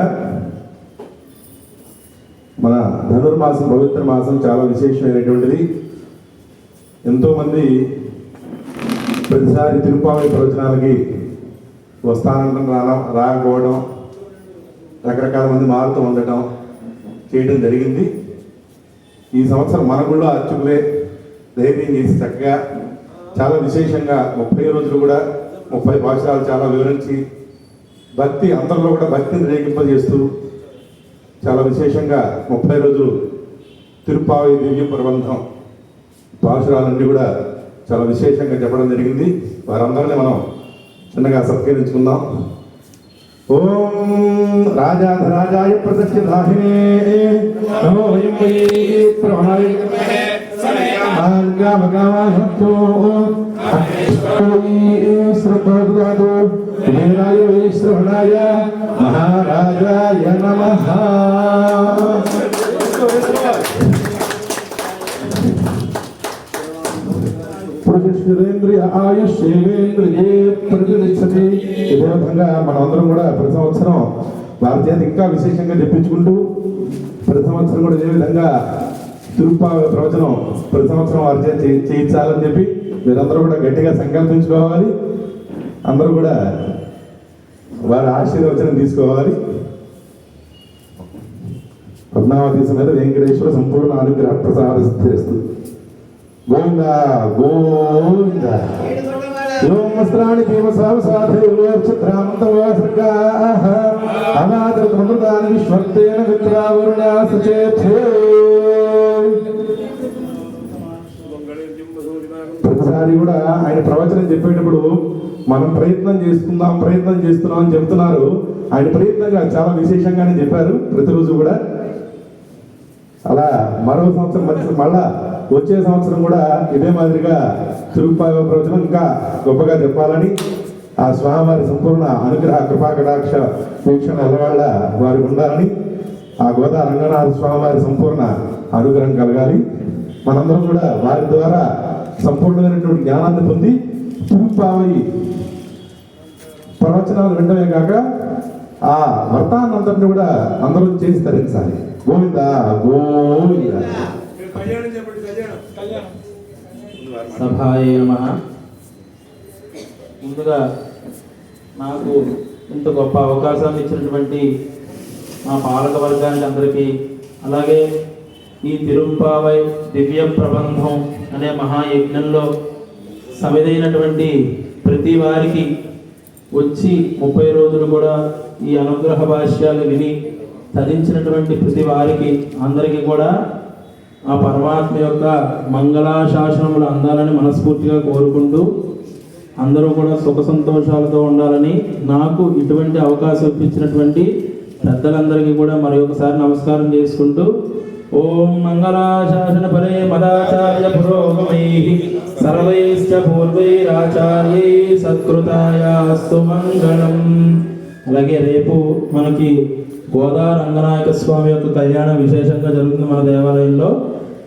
[SPEAKER 2] మన ధనుర్మాసం పవిత్ర మాసం చాలా విశేషమైనటువంటిది. ఎంతోమంది ప్రతిసారి తిరుపావళి ప్రవచనాలకి వస్తానంటే రాకపోవడం, రకరకాల మంది మారుతూ ఉండటం చేయడం జరిగింది. ఈ సంవత్సరం మన గుళ్ళో అర్చకులే ధైర్యం చేసి చక్కగా చాలా విశేషంగా 30 రోజులు కూడా 30 భాషలు చాలా వివరించి భక్తి అందరిలో కూడా భక్తిని రేగింపజేస్తూ చాలా విశేషంగా 30 రోజులు తిరుపావళి దివ్య ప్రబంధం భాషలన్నీ కూడా చాలా విశేషంగా చెప్పడం జరిగింది. వారందరినీ మనం చిన్నగా సత్కరించుకుందాం. ఓం రాజాధరాజాయ ప్రసస్య దాహినే నమో వయం వై ప్రవణాయ మార్గామగామహతో శ్రద్ధోదాదో కుబేరాయ వైశ్రవణాయ మహారాజాయ నమః. ప్రతిష్ఠితేంద్రియ ఆయుష్యేంద్రియే ప్రతిష్టతి. ఇదే విధంగా మనమందరం కూడా ప్రతి సంవత్సరం వారి చేత ఇంకా విశేషంగా చెప్పించుకుంటూ ప్రతి సంవత్సరం కూడా ఇదే విధంగా తిరుపావళి ప్రవచనం ప్రతి సంవత్సరం వారి చేత చేయించాలని చెప్పి మీరందరూ కూడా గట్టిగా సంకల్పించుకోవాలి. అందరూ కూడా వారి ఆశీర్వచనం తీసుకోవాలి. పద్మావతి సమేత వెంకటేశ్వర సంపూర్ణ అనుగ్రహ ప్రసాద స్థిరస్తు. గోవింద గోవింద. ఓం వస్త్రాణి భీమసావ సాధయోర్చిత్రామంతవాసర్గాః అనాదృతమృతాని విశ్వర్తేన విత్రావరుణా సచేతే. ప్రతిసారి కూడా ఆయన ప్రవచనం చెప్పేటప్పుడు మనం ప్రయత్నం చేస్తున్నాం అని చెబుతున్నారు. ఆయన ప్రయత్నంగా చాలా విశేషంగానే చెప్పారు ప్రతిరోజు కూడా. అలా మరో సంవత్సరం మళ్ళా వచ్చే సంవత్సరం కూడా ఇదే మాదిరిగా తిరుపావళి ప్రవచనం ఇంకా గొప్పగా చెప్పాలని ఆ స్వామివారి సంపూర్ణ అనుగ్రహ కృపాకటాక్ష వీక్షణ ఎల్లవాళ్ళ వారికి ఉండాలని ఆ గోదా రంగనాథ స్వామివారి సంపూర్ణ అనుగ్రహం కలగాలి. మనందరం కూడా వారి ద్వారా సంపూర్ణమైనటువంటి జ్ఞానాన్ని పొంది తిరుపావళి ప్రవచనాలు వినడమే కాక ఆ వర్తాన్నంతటిని కూడా అందరూ చేసి తరించాలి. గోవింద గోవింద.
[SPEAKER 1] సభాయ నమః. ముందుగా నాకు ఇంత గొప్ప అవకాశాన్ని ఇచ్చినటువంటి మా పాలక వర్గానికి అందరికీ, అలాగే ఈ తిరుపావళి దివ్య ప్రబంధం అనే మహాయజ్ఞంలో సమిదైనటువంటి ప్రతి వారికి వచ్చి 30 రోజులు కూడా ఈ అనుగ్రహ భాష్యాలు విని తరించినటువంటి ప్రతి వారికి అందరికీ కూడా ఆ పరమాత్మ యొక్క మంగళాశాసనములు అందాలని మనస్ఫూర్తిగా కోరుకుంటూ అందరూ కూడా సుఖ సంతోషాలతో ఉండాలని నాకు ఇటువంటి అవకాశం ఇప్పించినటువంటి పెద్దలందరికీ కూడా మరి ఒకసారి నమస్కారం చేసుకుంటూ ఓం మంగళాశాసన పరే మదాచార్య పురోగమై సర్వైశ్చ పూర్వైరాచార్యై సత్కృతాయాస్తు మంగళం. అలాగే రేపు మనకి గోదా రంగనాయక స్వామి యొక్క కళ్యాణం విశేషంగా జరుగుతుంది మన దేవాలయంలో.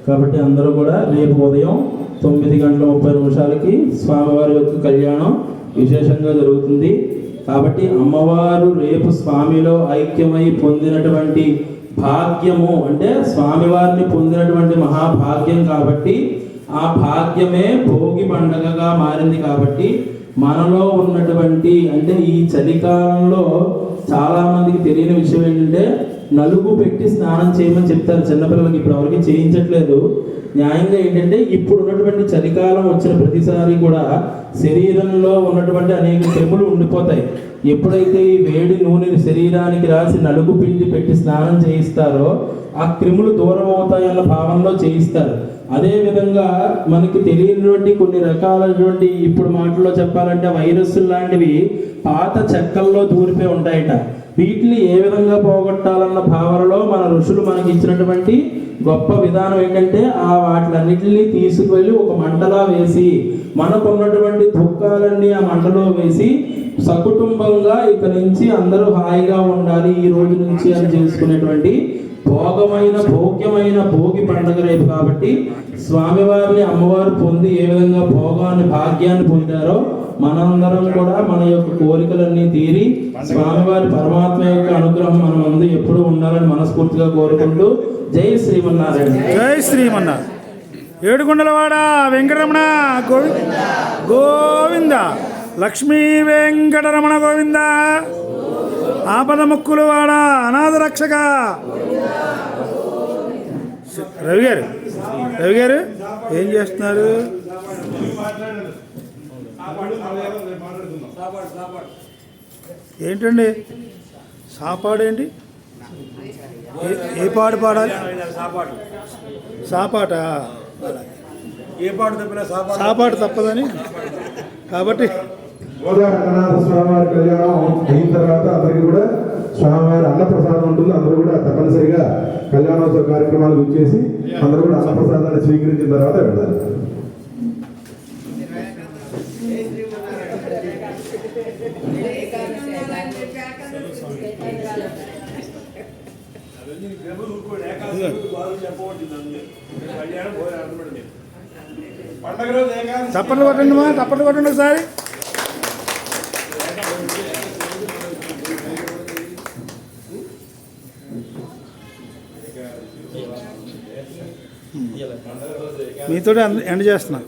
[SPEAKER 1] కాబట్టి అందరూ కూడా రేపు ఉదయం 9:30 స్వామివారి యొక్క కళ్యాణం విశేషంగా జరుగుతుంది. కాబట్టి అమ్మవారు రేపు స్వామిలో ఐక్యమై పొందినటువంటి భాగ్యము అంటే స్వామివారిని పొందినటువంటి మహాభాగ్యం. కాబట్టి ఆ భాగ్యమే భోగి పండగగా మారింది. కాబట్టి మనలో ఉన్నటువంటి అంటే ఈ చలికాలంలో చాలా మందికి తెలియని విషయం ఏంటంటే నలుగు పెట్టి స్నానం చేయమని చెప్తారు చిన్నపిల్లలకి. ఇప్పుడు ఎవరికి చేయించట్లేదు. న్యాయంగా ఏంటంటే ఇప్పుడు ఉన్నటువంటి చలికాలం వచ్చిన ప్రతిసారి కూడా శరీరంలో ఉన్నటువంటి అనేక క్రిములు ఉండిపోతాయి. ఎప్పుడైతే ఈ వేడి నూనెని శరీరానికి రాసి నలుగు పిండి పెట్టి స్నానం చేయిస్తారో ఆ క్రిములు దూరం అవుతాయన్న భావనలో చేయిస్తారు. అదేవిధంగా మనకి తెలియనటువంటి కొన్ని రకాలైనటువంటి ఇప్పుడు మాటల్లో చెప్పాలంటే వైరస్లు లాంటివి పాత చెక్కల్లో దూరిపోయి ఉంటాయట. వీటిని ఏ విధంగా పోగొట్టాలన్న భావనలో మన ఋషులు మనకి ఇచ్చినటువంటి గొప్ప విధానం ఏంటంటే ఆ వాటిలన్నిటిని తీసుకువెళ్ళి ఒక మంటలా వేసి మనకున్నటువంటి దుఃఖాలన్నీ ఆ మంటలో వేసి సకుటుంబంగా ఇక నుంచి అందరూ హాయిగా ఉండాలి ఈ రోజు నుంచి అని చేసుకునేటువంటి భోగ్యమైన భోగి పండుగ రేపు. కాబట్టి స్వామివారిని అమ్మవారు పొంది ఏ విధంగా భోగాన్ని భాగ్యాన్ని పొందారో మనందరం కూడా మన యొక్క కోరికలన్నీ తీరి స్వామివారి పరమాత్మ యొక్క అనుగ్రహం మన ముందు ఎప్పుడూ ఉండాలని మనస్ఫూర్తిగా కోరుకుంటూ జై శ్రీమన్నారాయణ.
[SPEAKER 3] జై శ్రీమన్నారాయణ. ఏడుకొండలవాడ వెంకటరమణ గోవింద గోవింద. లక్ష్మీ వెంకటరమణ గోవింద. ఆపద ముక్కులు వాడ అనాథ రక్షక. రవి గారు ఏం చేస్తున్నారు? ఏంటండి సాపాడు ఏంటి? ఏ పాట పాడాలి? సాపాట. ఏ పాట తప్పినా సాపాటు తప్పదని. కాబట్టి
[SPEAKER 2] గోదా రంగనాథ స్వామివారి కళ్యాణం అయిన తర్వాత అందరికీ కూడా స్వామివారి అన్నప్రసాదం ఉంటుంది. అందరూ కూడా తప్పనిసరిగా కళ్యాణోత్సవ కార్యక్రమాలకు వచ్చేసి అందరూ కూడా అన్నప్రసాదాన్ని స్వీకరించిన తర్వాత వెళ్ళాలి.
[SPEAKER 3] తప్పట్లు కొట్టండి మా తప్పట్లు కొట్టండి ఒకసారి. మీతో ఎండ్ చేస్తున్నా.